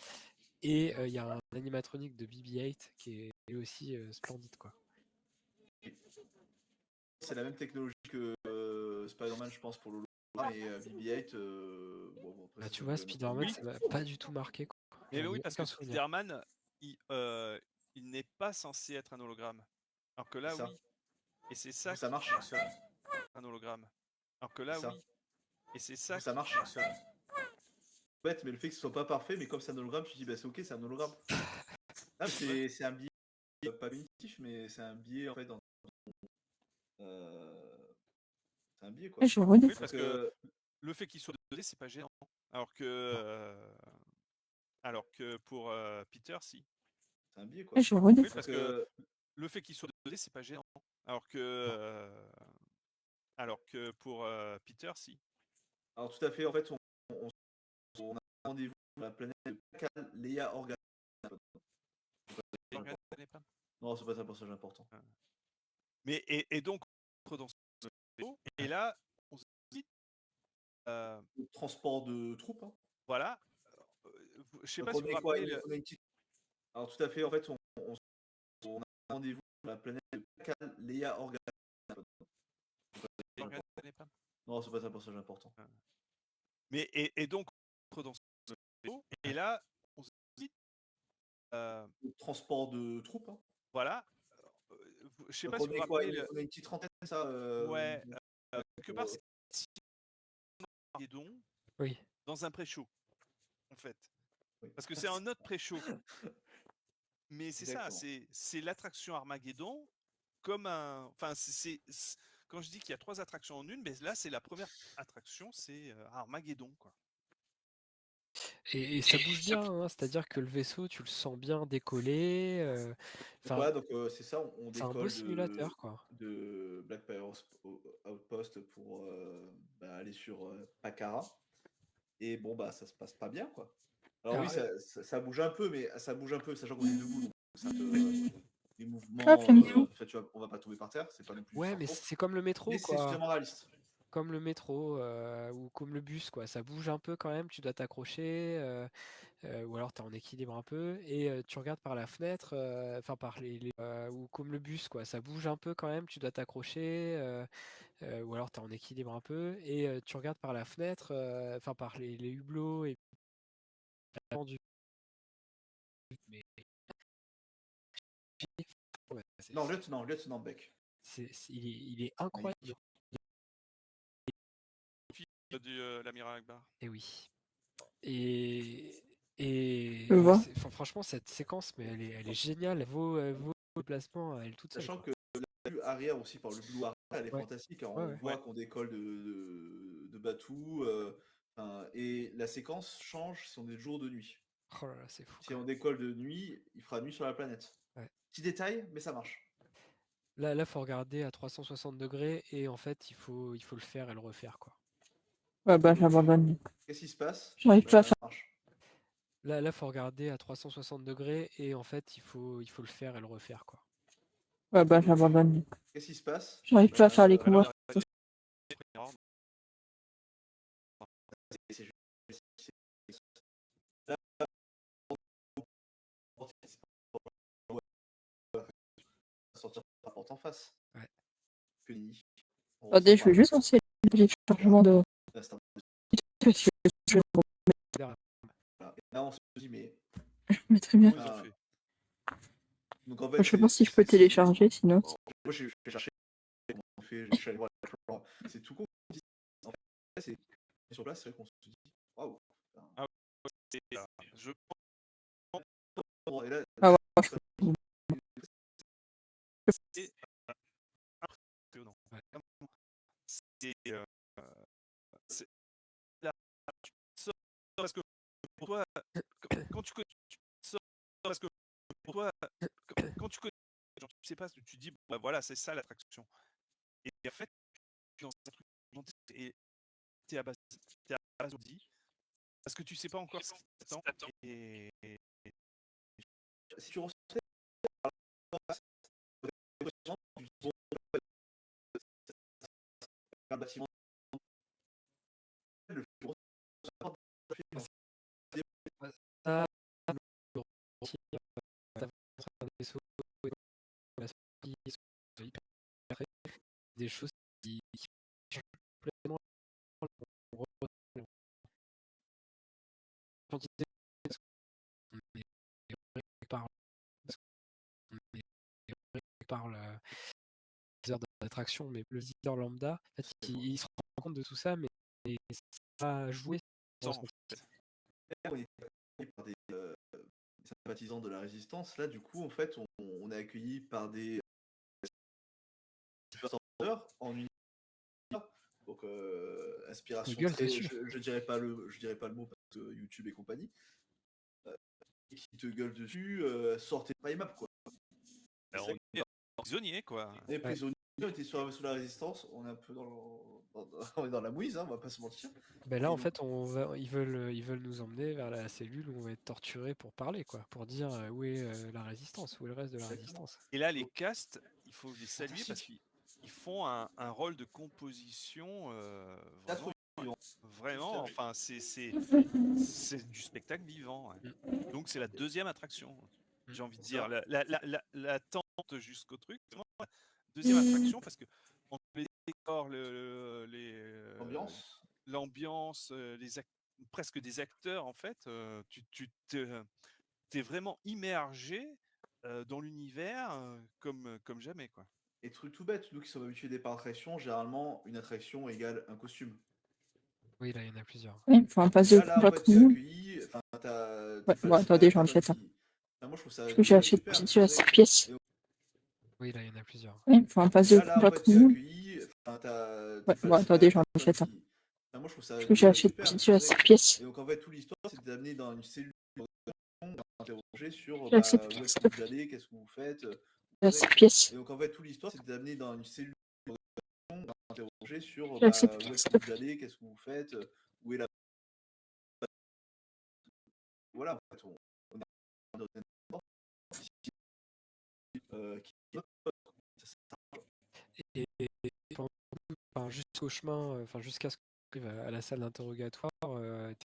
B: Et il y a un animatronique de BB-8 qui est lui aussi splendide, quoi.
A: C'est la même technologie que Spider-Man, je pense, pour l'hologramme. Et BB-8, bon, après,
B: Bah,
A: ça,
B: tu
A: ça
B: vois,
A: nous aide
B: Spider-Man,
C: Oui.
B: ça m'a pas du tout marqué, quoi.
C: Mais
B: J'en
C: oui,
B: ai
C: parce que
B: aucun souvenir.
C: Spider-Man, il n'est pas censé être un hologramme. Alors que là,
A: ça.
C: oui. Et c'est ça
A: Ça
C: qui
A: marche.
C: fonctionne. Un hologramme. Alors que là,
A: Ça.
C: oui. Et c'est ça
A: Ça
C: qui
A: marche.
C: fonctionne.
A: Bête, mais le fait que ce soit pas parfait, mais comme c'est un hologramme, tu te dis bah c'est ok, c'est un hologramme. Ah, c'est un biais pas cognitif, mais c'est un biais en fait dans. C'est un biais quoi.
D: Je redis.
C: Oui, parce que le fait qu'il soit 2D, c'est pas gênant. Alors que pour Peter, si.
A: C'est un biais quoi.
D: Je redis.
C: Oui, parce que le fait qu'il soit 2D, c'est pas gênant. Alors que pour Peter, si.
A: Alors tout à fait, en fait, on a un rendez-vous sur la planète de Pakal, Leia Organa. Non, c'est pas un personnage important.
C: Mais et donc dans ce vaisseau, et là, on se dit
A: Transport de troupes. Hein.
C: voilà. Je sais
A: Donc
C: pas si vous vous rappelez.
A: on a une petite... Alors tout à fait, en fait, on a un rendez-vous sur la planète de Pakal, Leia Organa. Non, c'est pas un personnage important.
C: Mais et donc dans ce vaisseau, et là, on se dit
A: Transport de troupes. Hein.
C: voilà. Je sais
A: donc
C: pas si vous vous rappelez.
A: on a une petite trentaine, ça.
C: Ouais. Quelque part, c'est Armageddon
B: Oui.
C: dans un pré-show, en fait.
A: Oui.
C: Parce que c'est un autre pré-show. Mais c'est ça,
A: Exactement.
C: c'est l'attraction Armageddon comme un. Enfin, quand je dis qu'il y a 3 attractions en une, mais là, c'est la première attraction, c'est Armageddon, quoi.
B: Et ça bouge bien, hein, c'est-à-dire que le vaisseau, tu le sens bien décoller.
A: Voilà, donc c'est ça, on
B: c'est un beau
A: décolle
B: simulateur, quoi.
A: de Black Power Outpost pour aller sur Pakara. Et bon, bah ça se passe pas bien, quoi. Alors
B: Alors,
A: oui, ça bouge un peu, mais ça bouge un peu, sachant qu'on est debout, donc ça les mouvements, tu vois, on va pas tomber par terre, c'est pas non plus
B: ouais, mais c'est comme le métro,
A: mais c'est
B: quoi.
A: suffisamment réaliste.
B: Comme le métro ou comme le bus, quoi. Ça bouge un peu quand même, tu dois t'accrocher, ou alors tu es en équilibre un peu, et tu regardes par la fenêtre, enfin par ou comme le bus, quoi. Ça bouge un peu quand même, tu dois t'accrocher, ou alors tu es en équilibre un peu, et tu regardes par la fenêtre, enfin par les hublots, et du... Mais... Ouais,
A: Non, lieutenant Beck.
B: il est incroyable.
C: L'amiral Akbar.
B: Et oui. Et franchement, cette séquence, mais elle est géniale. Elle vaut le placement à elle toute seule.
A: Sachant que la vue arrière aussi par le blue arrière, elle est fantastique. Alors, on voit qu'on décolle de Batuu. Et la séquence change si on est de jour ou de nuit.
B: Oh là là, c'est fou.
A: Si on décolle de nuit, il fera nuit sur la planète.
B: Ouais.
A: Petit détail, mais ça marche.
B: Là, faut regarder à 360 degrés et en fait, il faut le faire et le refaire, quoi.
D: Ouais, bah, j'abandonne.
A: Qu'est-ce qui se passe?
D: J'arrive pas à
A: Ça
D: faire.
A: marche.
B: Là, faut regarder à 360 degrés et en fait, il faut le faire et le refaire, quoi.
D: Ouais, bah, j'abandonne.
A: Qu'est-ce qui se passe?
D: J'arrive pas à faire les combats.
A: C'est juste- Là, sortir la porte en face.
B: Ouais.
A: Que ni.
D: Attendez, je vais juste lancer les chargements de.
A: Là, c'est un-
B: Voilà.
A: Voilà. Et là, on se dit, mais.
D: Mais très bien.
C: Ils ont fait.
A: Donc, en fait,
D: Je pense si je peux télécharger, sinon.
A: Moi, je vais chercher. Je suis allé voir la plan. C'est tout con. En fait, c'est sur place, c'est vrai qu'on se dit, waouh.
C: Je
A: Et là,
D: Ah ouais,
C: c'est impressionnant. C'est là, tu sors parce que pour toi, quand tu connais, tu sors parce que pour toi, quand tu connais, genre, tu sais pas, tu dis, bah voilà, c'est ça l'attraction. Et en fait, dans un truc, et t'es abasourdi parce que tu sais pas encore ce qui t'attend. Et
A: si tu ressens un bâtiment, le
B: Ça, des choses qui changent complètement quantité parle des heures d'attraction, mais le visiteur lambda, en fait, il se rend compte de tout ça, mais ça a joué
C: sans, en fait.
A: on est accueilli par des sympathisants de la résistance. Là, du coup, en fait, on est accueilli par des heures en une heure. Donc, aspiration
B: Google,
A: très,
B: c'est sûr.
A: je dirais pas le mot parce que YouTube et compagnie. Qui te gueule dessus, sortez pas aimable, quoi.
C: Alors, on est prisonnier, quoi.
A: On est prisonniers, on était sous la résistance, on est un peu on est dans la mouise, hein, on va pas se mentir.
B: Ben là,
A: Et
B: en
A: donc-
B: fait, ils veulent nous emmener vers la cellule où on va être torturé pour parler, quoi, pour dire où est la résistance, où est le reste de la
A: Exactement.
B: résistance.
C: Et là, les castes, il faut les saluer parce
A: Fantastique.
C: qu'ils font un rôle de composition
A: Quatre
C: vraiment, enfin, c'est du spectacle vivant. Ouais. Donc, c'est la deuxième attraction, j'ai envie de dire. L'attente jusqu'au truc, vraiment, la deuxième attraction, parce que entre les décors, l'ambiance, presque des acteurs, en fait, tu t'es vraiment immergé dans l'univers comme jamais, quoi.
A: Et truc tout bête, nous qui sommes habitués des parcs d'attraction, généralement, une attraction égale un costume.
B: Oui, là, il y en a plusieurs.
D: Oui, il faut un pass de
A: Là, en fait, t'es accueilli, enfin,
D: Ouais, bon, attendez, j'en achète un.
A: Moi, je trouve ça
D: Parce que j'ai acheté
A: super.
D: pitié à 6 pièces.
B: Oui, là, il y en a plusieurs.
D: Oui, il faut un pass de
A: Là, en fait, t'es accueilli, enfin,
D: Ouais, bon, attendez, j'en achète un.
A: Moi, je trouve ça
D: Parce que j'ai acheté pitié à 6 pièces.
A: Et donc, en fait, toute l'histoire, c'est d'amener dans une cellule interroger sur
D: J'ai acheté
A: où est-ce que vous allez, qu'est-ce que vous faites.
D: à 6 pièces.
A: Et donc, en fait, toute l'histoire, c'est d'amener dans une cellule interroger sur
D: J'ai acheté
A: où est-ce que vous allez, qu'est-ce que vous faites, où est la. Voilà, en fait, on a
B: Et jusqu'au chemin, enfin jusqu'à ce qu'on arrive à la salle d'interrogatoire,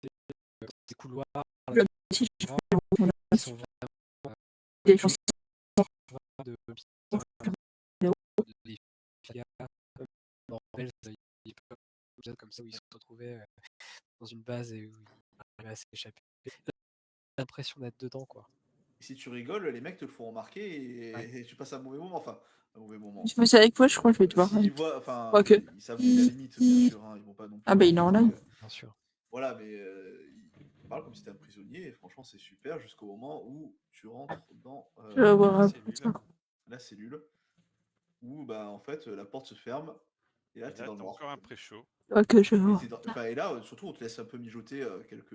B: des couloirs qui sont vraiment
D: Des gens
B: de comme ça où ils se retrouvaient dans une base et où ils arrivaient à s'échapper. L'impression d'être dedans, quoi.
A: Et si tu rigoles, les mecs te le font remarquer et tu passes un mauvais moment. Enfin, un mauvais moment.
D: Mais c'est avec quoi, je crois que je vais devoir.
A: S'ils voient, enfin,
D: Quoique.
A: ils savent la limite, bien sûr. Hein, ils vont pas non plus.
D: Ah, bah, il est en là.
B: Bien sûr.
A: Voilà, mais il parle comme si c'était un prisonnier. Et franchement, c'est super jusqu'au moment où tu rentres dans
D: Je vais avoir un
A: la cellule où, bah, en fait, la porte se ferme Et là,
C: Et
A: t'es
C: là,
A: dans le
C: t'as
A: noir.
C: encore un pré-show.
D: Ok, je
A: Et,
D: vois.
A: et là, surtout, on te laisse un peu mijoter quelques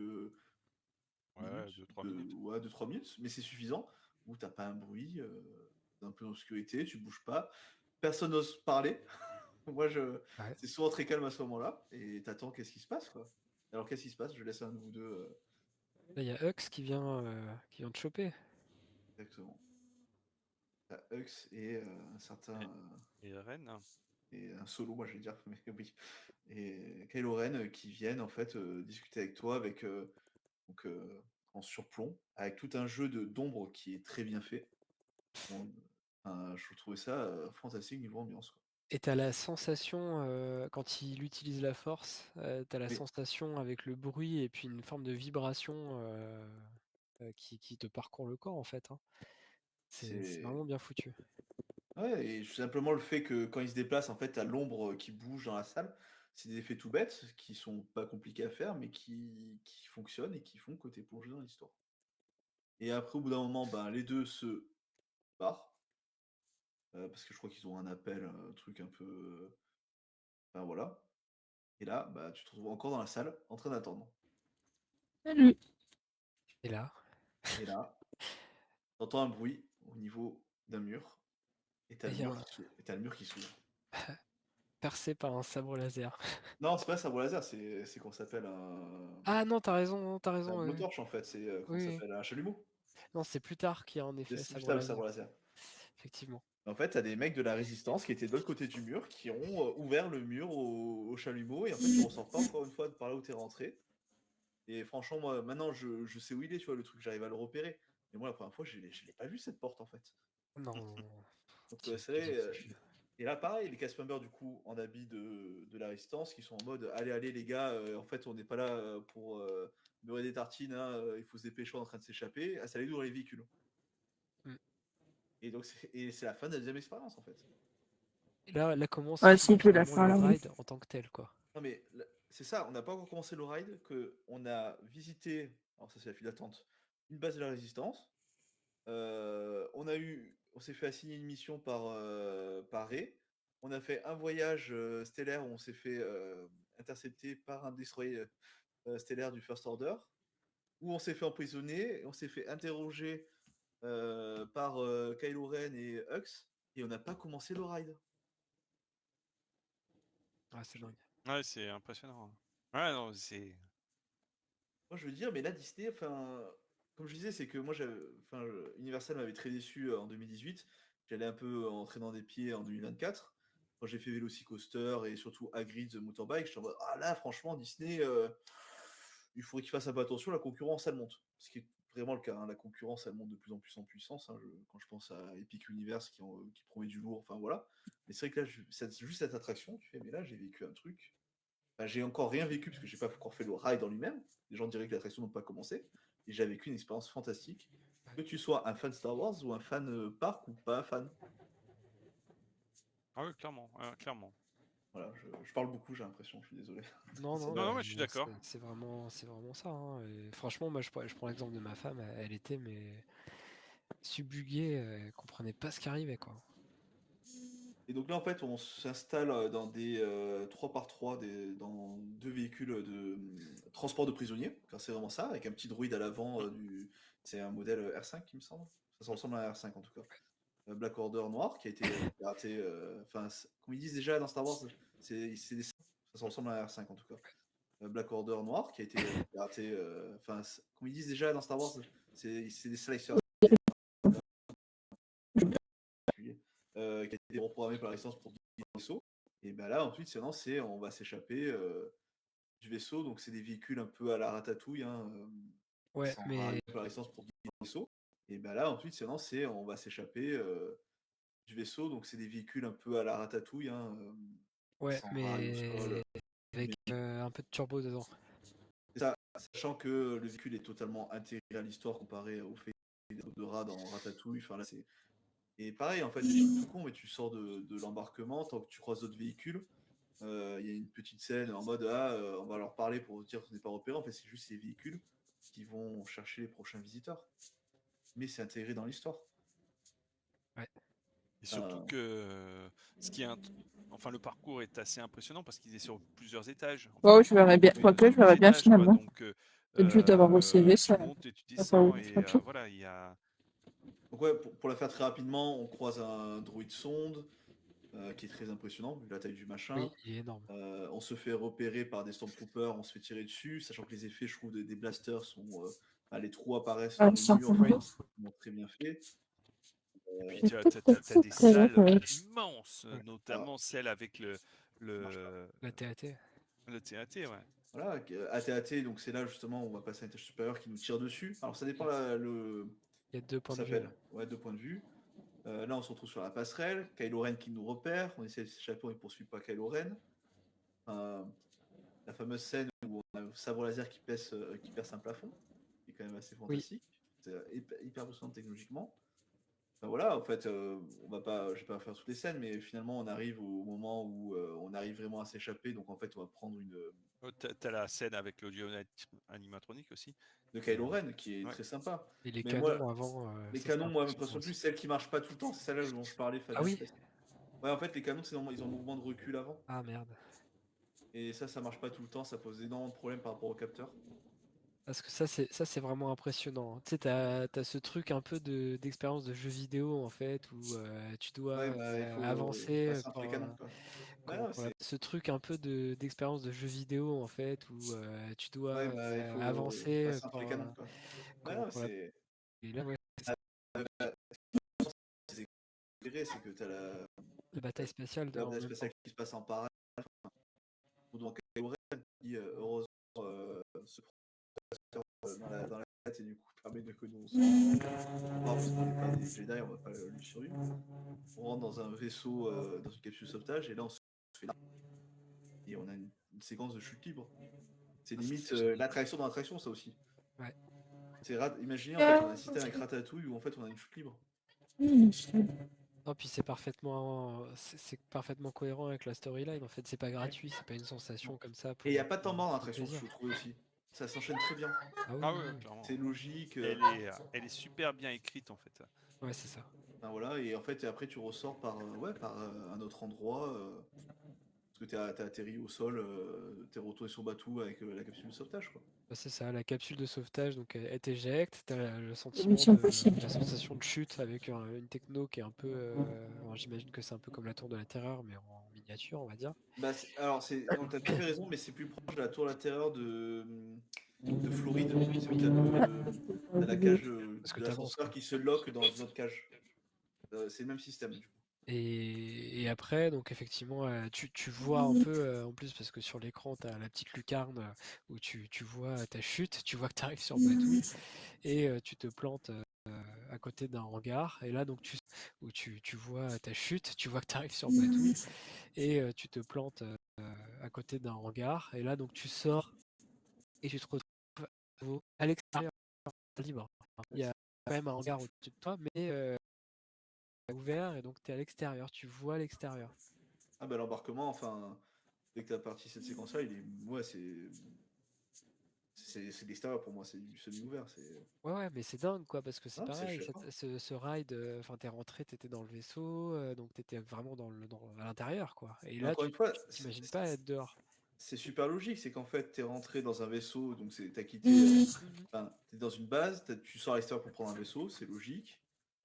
C: Ouais,
A: minutes,
C: 2-3 minutes.
A: ouais, 2-3 minutes, mais c'est suffisant, où t'as pas un bruit, un peu d'obscurité, tu bouges pas, personne n'ose parler. Moi,
B: Ouais.
A: c'est souvent très calme à ce moment-là, et t'attends qu'est-ce qui se passe, quoi. Alors, qu'est-ce qui se passe? Je laisse un de vous deux.
B: Là, il y a Hux qui vient te choper.
A: Exactement. T'as Hux et un certain.
C: Et Ren,
A: Et un solo, moi je vais dire, mais oui. Et Kylo Ren qui viennent en fait discuter avec toi avec donc, en surplomb, avec tout un jeu d'ombre qui est très bien fait. Bon, je trouvais ça fantastique niveau ambiance, quoi.
B: Et t'as la sensation, quand il utilise la force, t'as la
A: Mais
B: sensation avec le bruit et puis une forme de vibration qui te parcourt le corps en fait. Hein. C'est
A: c'est.
B: vraiment bien foutu.
A: Ouais, et simplement le fait que quand il se déplace, en fait, t'as l'ombre qui bouge dans la salle. C'est des effets tout bêtes qui sont pas compliqués à faire, mais qui fonctionnent et qui font que t'es plongé dans l'histoire. Et après, au bout d'un moment, ben, les deux se barrent. Parce que je crois qu'ils ont un appel, un truc un peu. Enfin voilà. Et là, bah, tu te retrouves encore dans la salle, en train d'attendre.
D: Salut.
B: Et là,
A: Et là, t'entends un bruit au niveau d'un mur, et t'as
B: il
A: le
B: y a
A: mur
B: un
A: qui s'ouvre. Et t'as le mur qui s'ouvre.
B: percé par un sabre laser.
A: Non, c'est pas un sabre laser, c'est qu'on s'appelle un.
B: Ah non, t'as raison, t'as
A: C'est un
B: raison.
A: blowtorch en fait, c'est qu'on
B: Oui, oui.
A: s'appelle un chalumeau.
B: Non, c'est plus tard qu'il y a en
A: C'est
B: effet
A: plus
B: sabre
A: tard le
B: laser.
A: sabre laser.
B: Effectivement.
A: En fait, t'as des mecs de la résistance qui étaient de l'autre côté du mur, qui ont ouvert le mur au chalumeau, et en fait, tu ressors pas encore une fois de par là où t'es rentré. Et franchement, moi, maintenant, je sais où il est, tu vois, le truc, j'arrive à le repérer. Mais moi, la première fois, je l'ai pas vu cette porte en fait.
B: Non,
A: Donc,
B: tu
A: c'est
B: dis
A: vrai.
B: plus.
A: Et là, pareil, les Casper, du coup, en habit de la résistance, qui sont en mode allez, allez, les gars, en fait, on n'est pas là pour beurrer des tartines, hein, il faut se dépêcher en train de s'échapper, installez-nous dans les véhicules.
B: Mm.
A: Et donc, c'est la fin de la deuxième expérience, en fait.
B: Et là commence
D: Ouais, si, tu l'as
B: finalement
D: fait
B: le
D: là, oui.
B: ride en tant que tel, quoi.
A: Non, mais c'est ça, on n'a pas encore commencé le ride, qu'on a visité, alors ça, c'est la file d'attente, une base de la résistance. On s'est fait assigner une mission par Rey. On a fait un voyage stellaire où on s'est fait intercepter par un destroyer stellaire du First Order, où on s'est fait emprisonner, on s'est fait interroger par Kylo Ren et Hux, et on n'a pas commencé le ride.
B: Ah, c'est dingue.
C: ouais, c'est impressionnant. Ouais, non, c'est.
A: Moi, je veux dire, mais là, Disney, enfin, comme je disais, c'est que moi, Universal m'avait très déçu en 2018. J'allais un peu entrer dans des pieds en 2024. Quand j'ai fait Velocicoaster et surtout Hagrid's Motorbike, je suis en mode, ah là, franchement, Disney, il faudrait qu'il fasse un peu attention, la concurrence, elle monte. Ce qui est vraiment le cas, hein. La concurrence, elle monte de plus en plus en puissance, hein. Quand je pense à Epic Universe qui promet du lourd, enfin voilà. Mais c'est vrai que là, c'est juste cette attraction, tu fais, mais là, j'ai vécu un truc. Enfin, j'ai encore rien vécu parce que j'ai pas encore fait le ride en lui-même. Les gens diraient que l'attraction n'a pas commencé. Et j'ai vécu une expérience fantastique. Que tu sois un fan Star Wars ou un fan parc ou pas un fan.
C: Ah oui, clairement, clairement.
A: Voilà, je parle beaucoup, j'ai l'impression, je suis désolé.
B: Non, non,
C: Non, non,
B: mais
C: mais je suis d'accord.
B: c'est vraiment ça. Hein. Et franchement, moi, je prends l'exemple de ma femme. Elle était mais subjuguée, elle comprenait pas ce qui arrivait, quoi.
A: Et donc là, en fait, on s'installe dans des 3x3, dans deux véhicules de transport de prisonniers, car c'est vraiment ça, avec un petit droïde à l'avant C'est un modèle R5, il me semble. Ça ressemble à un R5 en tout cas. Black Order noir, qui a été piraté. Enfin, comme ils disent déjà dans Star Wars, c'est des. Ça ressemble à un R5 en tout cas. Black Order noir, qui a été piraté. Enfin, comme ils disent déjà dans Star Wars, c'est des slicers. Qui a été reprogrammé par la licence pour le vaisseau. Et ben là, ensuite, on va s'échapper du vaisseau. Donc, c'est des véhicules un peu à la ratatouille, hein,
B: Ouais,
A: sans
B: mais
A: par la licence pour le vaisseau. Et ben là, ensuite, on va s'échapper du vaisseau. Donc, c'est des véhicules un peu à la ratatouille, hein,
B: ouais,
A: sans rail au sol.
B: mais avec un peu de turbo dedans.
A: C'est ça, sachant que le véhicule est totalement intégré à l'histoire comparé au fait de rats dans Ratatouille. Enfin, là, c'est. Et pareil, en fait, des trucs tout con, mais tu sors de l'embarquement, tant que tu croises d'autres véhicules, il y a une petite scène en mode on va leur parler pour dire qu'on n'est pas repéré. En fait, c'est juste ces véhicules qui vont chercher les prochains visiteurs. Mais c'est intégré dans l'histoire.
B: Ouais.
C: Et surtout que ce qui est enfin, le parcours est assez impressionnant parce qu'il est sur plusieurs étages. Enfin,
D: Oh, je verrais bien.
C: oui,
D: Quoique, je
C: douze
D: verrais bien
C: étages, quoi.
D: finalement.
C: Donc,
D: Peut-être juste d'avoir vos CV,
C: tu
D: ça
C: montes et tu
D: ça va pas
C: descends.
D: vous
C: Et
D: faire
C: voilà, il y a.
A: Donc ouais, pour la faire très rapidement, on croise un droïde sonde qui est très impressionnant vu la taille du machin.
B: Oui, il est énorme.
A: On se fait repérer par des Stormtroopers, on se fait tirer dessus, sachant que les effets, je trouve, des blasters sont... les trous apparaissent dans les murs,
B: Oui.
A: c'est vraiment très bien fait.
C: Et puis,
D: C'est
C: tu as
D: très,
C: des
D: très
C: salles
D: ouais.
C: immenses,
B: Ouais.
C: notamment celle avec
B: La TAT.
C: le TAT, ouais.
A: Voilà, AT-AT, donc c'est là justement où on va passer à un étage supérieur qui nous tire dessus. Alors ça dépend
B: Il y a 2 points de vue.
A: s'appelle. Ouais, 2 points de vue. Là, on se retrouve sur la passerelle. Kylo Ren qui nous repère. On essaie de s'échapper, on ne poursuit pas Kylo Ren. La fameuse scène où on a un sabre laser qui perce un plafond, qui est quand même assez fantastique. C'est hyper impressionnant technologiquement. Voilà, en fait, je vais pas faire toutes les scènes, mais finalement, on arrive au moment où on arrive vraiment à s'échapper. Donc, en fait, on va prendre une
C: T'as la scène avec l'audio animatronique aussi.
A: de Kylo Ren qui est
C: Ouais.
A: très sympa.
B: Et les
A: Mais
B: canons
A: moi,
B: avant.
A: les
B: ça,
A: canons,
B: c'est
A: moi,
B: impressionnant
A: m'impressionnent plus.
B: aussi.
A: Celles qui marchent pas tout le temps, c'est celle-là dont je parlais, Fabien.
B: Ah oui?
A: Ouais, en fait, les canons, ils ont un mouvement de recul avant.
B: Ah merde.
A: Et ça marche pas tout le temps. Ça pose énormément de problèmes par rapport au capteur.
B: Parce que ça c'est vraiment impressionnant, hein. Tu sais, t'as ce truc un peu d'expérience de jeu vidéo en fait où tu dois
A: Ouais, bah, il faut
B: avancer
A: passer entre les canons, quoi. Ouais, non,
B: ce truc un peu d'expérience de jeu vidéo en fait où tu dois
A: ouais, bah, il faut
B: avancer
A: passer entre les canons, quoi. Ouais, non,
B: pour la...
A: c'est...
B: Et là, ouais,
A: c'est éclairé, c'est que t'as
B: la bataille spatiale
A: la
B: en même temps.
A: spatiale qui se passe en parallèle. Donc, Kylo Ren, qui, heureusement, se prend dans la tête et du coup permet de que nous parce qu'on n'est pas des Jedi, on va pas lui sur lui. On rentre dans un vaisseau, dans une capsule sauvetage, et là on se fait là. Et on a une séquence de chute libre. C'est limite l'attraction dans l'attraction, ça aussi.
B: Ouais.
A: Imaginez, en fait, on a un système avec Ratatouille où en fait on a une chute libre.
B: Non, puis c'est parfaitement cohérent avec la storyline. En fait, c'est pas gratuit, c'est pas une sensation comme ça
A: Et il n'y a pas de temps mort dans
B: pour le
A: l'attraction,
B: plaisir.
A: je trouve aussi. Ça s'enchaîne très bien.
B: Ah oui,
C: Ah
B: oui,
C: ouais,
B: oui.
C: clairement.
A: C'est logique.
C: Elle est super bien écrite en fait.
B: Ouais, c'est ça.
A: Voilà, et en fait, après tu ressors par un autre endroit. Parce que t'as atterri au sol, t'es retourné sur Batuu avec la capsule de sauvetage, quoi.
B: Bah, c'est ça, la capsule de sauvetage, donc elle t'éjecte, t'as le sentiment
D: Mission possible.
B: la sensation de chute avec une techno qui est un peu, alors j'imagine que c'est un peu comme la tour de la terreur, mais en miniature, on va dire.
A: Bah, t'as tout à fait raison, mais c'est plus proche de la tour d'intérieur de Floride. C'est où t'as la cage
B: Parce que
A: de
B: t'avances,
A: l'ascenseur
B: quoi.
A: qui se lock dans une autre cage. C'est le même système, du coup.
B: Et après, donc effectivement, tu vois un peu, en plus, parce que sur l'écran, tu as la petite lucarne où tu vois ta chute, tu vois que tu arrives sur Batuu, et tu te plantes à côté d'un hangar, et là, donc, où tu vois ta chute, tu vois que tu arrives sur Batuu, et tu te plantes à côté d'un hangar, et là, donc, tu sors, et tu te retrouves à nouveau à l'extérieur, libre. Il y a quand même un hangar au-dessus de toi, mais ouvert, et donc tu es à l'extérieur, tu vois l'extérieur.
A: Ah bah l'embarquement, enfin, dès que t'as parti cette séquence-là, il est... Ouais, c'est de l'extérieur pour moi, c'est du semi-ouvert.
B: Ouais, mais c'est dingue, quoi, parce que c'est
A: Ah,
B: pareil,
A: je sais pas.
B: ce ride, enfin, t'es rentré, t'étais dans le vaisseau, donc t'étais vraiment à l'intérieur, quoi. Et
A: Mais
B: là,
A: encore une fois,
B: tu t'imagines pas être dehors.
A: c'est super logique, c'est qu'en fait, t'es rentré dans un vaisseau, donc t'as quitté... Enfin, t'es dans une base, tu sors à l'extérieur pour prendre un vaisseau, c'est logique.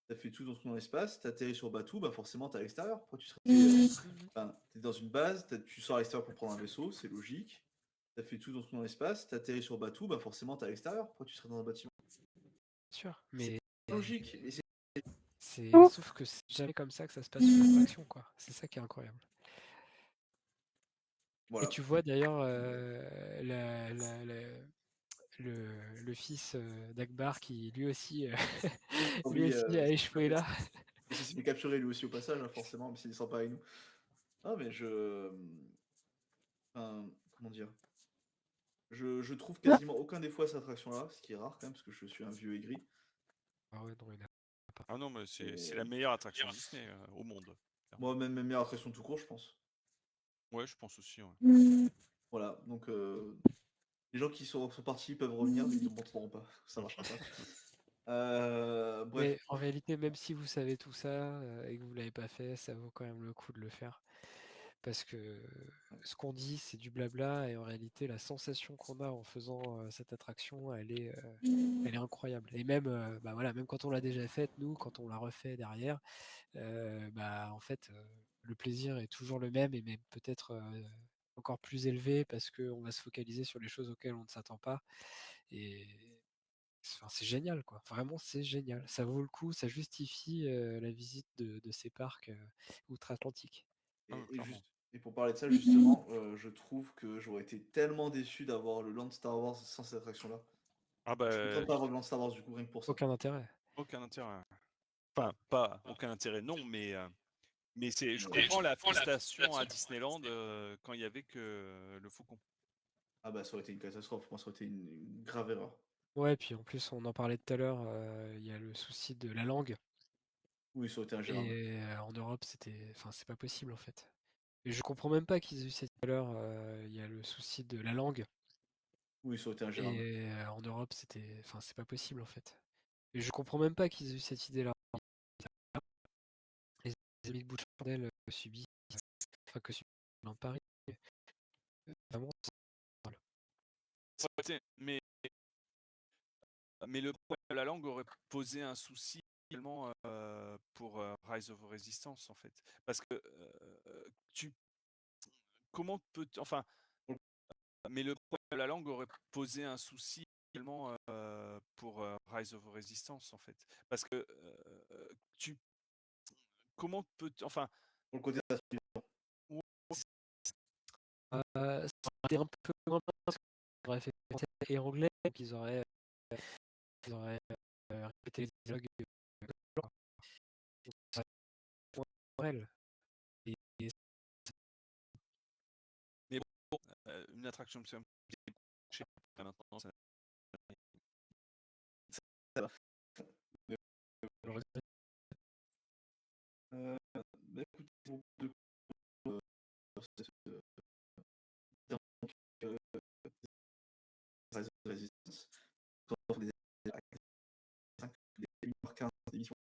A: T'as fait tout dans l'espace, t'as atterri sur Batuu, bah forcément t'es à l'extérieur. Pourquoi tu serais... Enfin, t'es dans une base, tu sors à l'extérieur pour prendre un vaisseau, c'est logique. T'as fait tout dans l'espace, t'as atterri sur Batuu, bah forcément t'es à l'extérieur. Pourquoi tu serais dans un bâtiment?
B: Sûr, mais
A: Logique. Mais
B: sauf que c'est jamais comme ça que ça se passe sur l'attraction, quoi. C'est ça qui est incroyable.
A: voilà.
B: Et tu vois d'ailleurs le fils d'Akbar qui lui aussi, lui
A: Oui,
B: aussi a échoué là.
A: il s'est fait capturer lui aussi au passage, hein, forcément, mais s'il descend pas avec nous. Ah, mais enfin, comment dire? Je trouve quasiment aucun défaut à cette attraction-là, ce qui est rare quand même, parce que je suis un vieux aigri.
B: Ah ouais, non, il a pas.
C: Ah non, mais c'est la meilleure attraction Disney au monde.
A: Moi, même meilleure attraction tout court, je pense.
C: Ouais, je pense aussi. Ouais.
A: Voilà, donc les gens qui sont partis peuvent revenir, mais ils ne montreront pas, ça marchera pas.
B: Mais
A: Bref,
B: en réalité, même si vous savez tout ça et que vous l'avez pas fait, ça vaut quand même le coup de le faire. Parce que ce qu'on dit, c'est du blabla, et en réalité, la sensation qu'on a en faisant cette attraction, elle est incroyable. Et même, bah voilà, même quand on l'a déjà faite, nous, quand on la refait derrière, bah en fait, le plaisir est toujours le même, et même peut-être encore plus élevé, parce qu'on va se focaliser sur les choses auxquelles on ne s'attend pas. Et enfin, c'est génial, quoi. Vraiment, c'est génial. Ça vaut le coup, ça justifie la visite de ces parcs outre-Atlantique.
C: Clairement.
A: Et pour parler de ça, justement, je trouve que j'aurais été tellement déçu d'avoir le Land Star Wars sans cette attraction-là.
C: Ah
A: Je suis content
C: bah,
A: de pas avoir le Land Star Wars, du coup, rien que pour ça.
B: Aucun intérêt.
C: aucun intérêt. Enfin, pas aucun intérêt, non, mais je
A: Ouais.
C: comprends la frustration à Disneyland quand il y avait que le Faucon.
A: Ah bah, ça aurait été une catastrophe. Moi, ça aurait été une grave erreur.
B: Ouais, puis en plus, on en parlait tout à l'heure, il y a le souci de la langue.
A: Oui, ça aurait été ingérable.
B: Et en Europe, enfin, c'est pas possible en fait. Et je comprends même pas qu'ils aient eu cette valeur. Il y a le souci de la langue.
A: Oui, ça aurait été ingérable.
B: Et en Europe, enfin, c'est pas possible en fait. Et je comprends même pas qu'ils aient eu cette idée-là. Les amis de Bouchardel subissent, enfin, que subissent dans Paris. Vraiment,
C: Ouais, mais le problème de la langue aurait posé un souci également pour Rise of Resistance en fait. Parce que comment peut enfin mais le problème de la langue aurait posé un souci également pour Rise of Resistance en fait. Parce que comment peut enfin
A: Pour le côté de la
B: ça aurait été un peu moins bien parce qu'ils auraient fait français et anglais, donc ils auraient répété les dialogues. Ça aurait été moins réel. Et
C: mais bon, une attraction de maintenant ça...
A: Bah, écoute, pour de Rise of Resistance, quand on fait des 1h15 d'émission,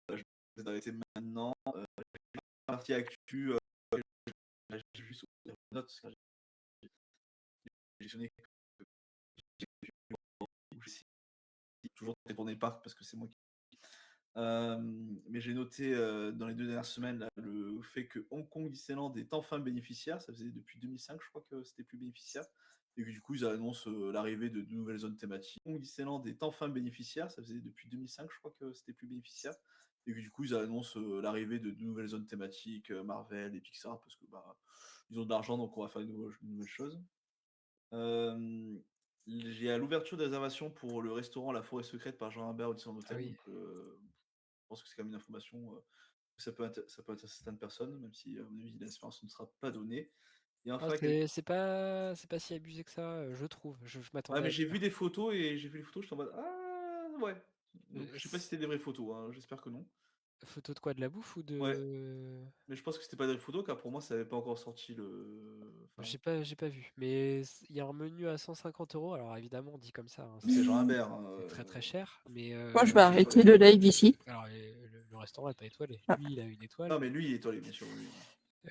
A: je vais arrêter maintenant. Partie actu, j'ai juste ouvert mes notes, car j'ai sélectionné toujours détourner le parc parce que c'est moi qui. Mais j'ai noté dans les 2 dernières semaines là, le fait que Hong Kong Disneyland est enfin bénéficiaire. Ça faisait depuis 2005, je crois que c'était plus bénéficiaire. Et que du coup, ils annoncent l'arrivée de nouvelles zones thématiques. Hong Kong Disneyland est enfin bénéficiaire. Ça faisait depuis 2005, je crois que c'était plus bénéficiaire. Et que du coup, ils annoncent l'arrivée de nouvelles zones thématiques, Marvel et Pixar, parce que bah, ils ont de l'argent, donc on va faire une nouvelle chose. J'ai à l'ouverture de réservation pour le restaurant La Forêt Secrète par Jean Humbert au Disneyland Hotel.
B: Ah oui.
A: Donc, je pense que c'est quand même une information que ça peut intéresser certaines personnes, même si à mon avis l'espérance ne sera pas donnée. Et enfin,
B: c'est pas si abusé que ça, je trouve. Je
A: ouais,
B: m'attendais
A: mais
B: à
A: j'ai
B: pire.
A: vu des photos et j'ai vu les photos, j'étais en mode ah ouais. Donc je sais pas si
B: C'est-
A: c'était des vraies photos, hein, j'espère que non.
B: Photo de quoi? De la bouffe ou
A: Ouais,
B: de...
A: mais je pense que c'était pas des vraies photos car pour moi ça n'avait pas encore sorti le. Enfin,
B: J'ai pas vu. Mais il y a un menu à 150 €. Alors évidemment, dit comme ça, hein,
A: c'est Jean Humbert.
B: c'est très très cher. Mais
D: Moi, je vais
A: C'est
D: arrêter
A: étoilé.
D: le live ici.
B: alors, le restaurant n'est pas étoilé.
D: Ah.
B: Lui, il a une étoile.
A: Non, mais lui il est étoilé, bien sûr. Oui.